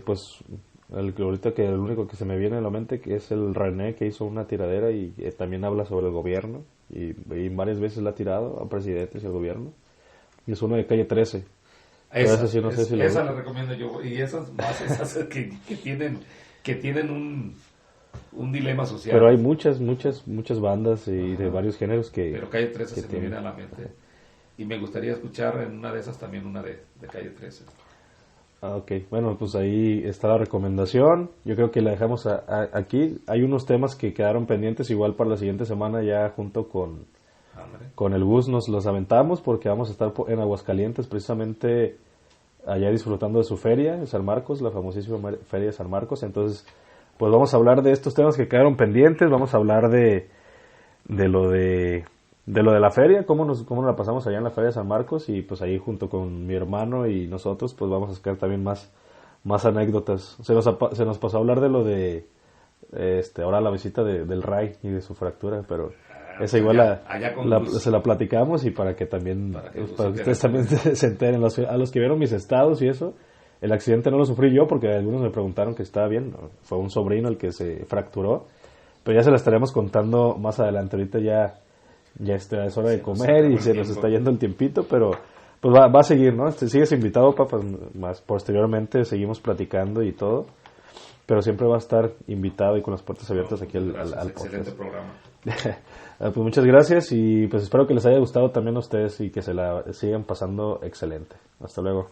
pues ahorita que el único que se me viene a la mente que es el René, que hizo una tiradera y también habla sobre el gobierno y varias veces la ha tirado a presidentes y al gobierno. Y es uno de Calle 13. Pero ese sí no sé si esa la recomiendo yo. Y esas más, esas que tienen un dilema social. Pero hay muchas bandas y de varios géneros Pero Calle 13 que se me viene a la mente. Y me gustaría escuchar en una de esas también una de Calle 13. Ok, bueno, pues ahí está la recomendación. Yo creo que la dejamos aquí. Hay unos temas que quedaron pendientes, igual para la siguiente semana ya junto con el bus nos los aventamos porque vamos a estar en Aguascalientes precisamente allá disfrutando de su feria de San Marcos, la famosísima feria de San Marcos. Entonces, pues vamos a hablar de estos temas que quedaron pendientes, vamos a hablar de lo de la feria, cómo nos la pasamos allá en la feria de San Marcos y pues ahí junto con mi hermano y nosotros pues vamos a sacar también más anécdotas. Se nos pasó a hablar de lo de ahora la visita del Ray y de su fractura, pero esa igual se la platicamos y para que también para que ustedes también se enteren, a los que vieron mis estados y eso. El accidente no lo sufrí yo porque algunos me preguntaron que estaba bien, fue un sobrino el que se fracturó, pero ya se la estaremos contando más adelante. Ahorita ya es hora de comer y se nos está yendo el tiempito, pero pues va a seguir, ¿no? Sigues invitado, papá, más posteriormente seguimos platicando y todo, pero siempre va a estar invitado y con las puertas abiertas aquí al podcast. Excelente programa. Pues muchas gracias y pues espero que les haya gustado también a ustedes y que se la sigan pasando excelente. Hasta luego.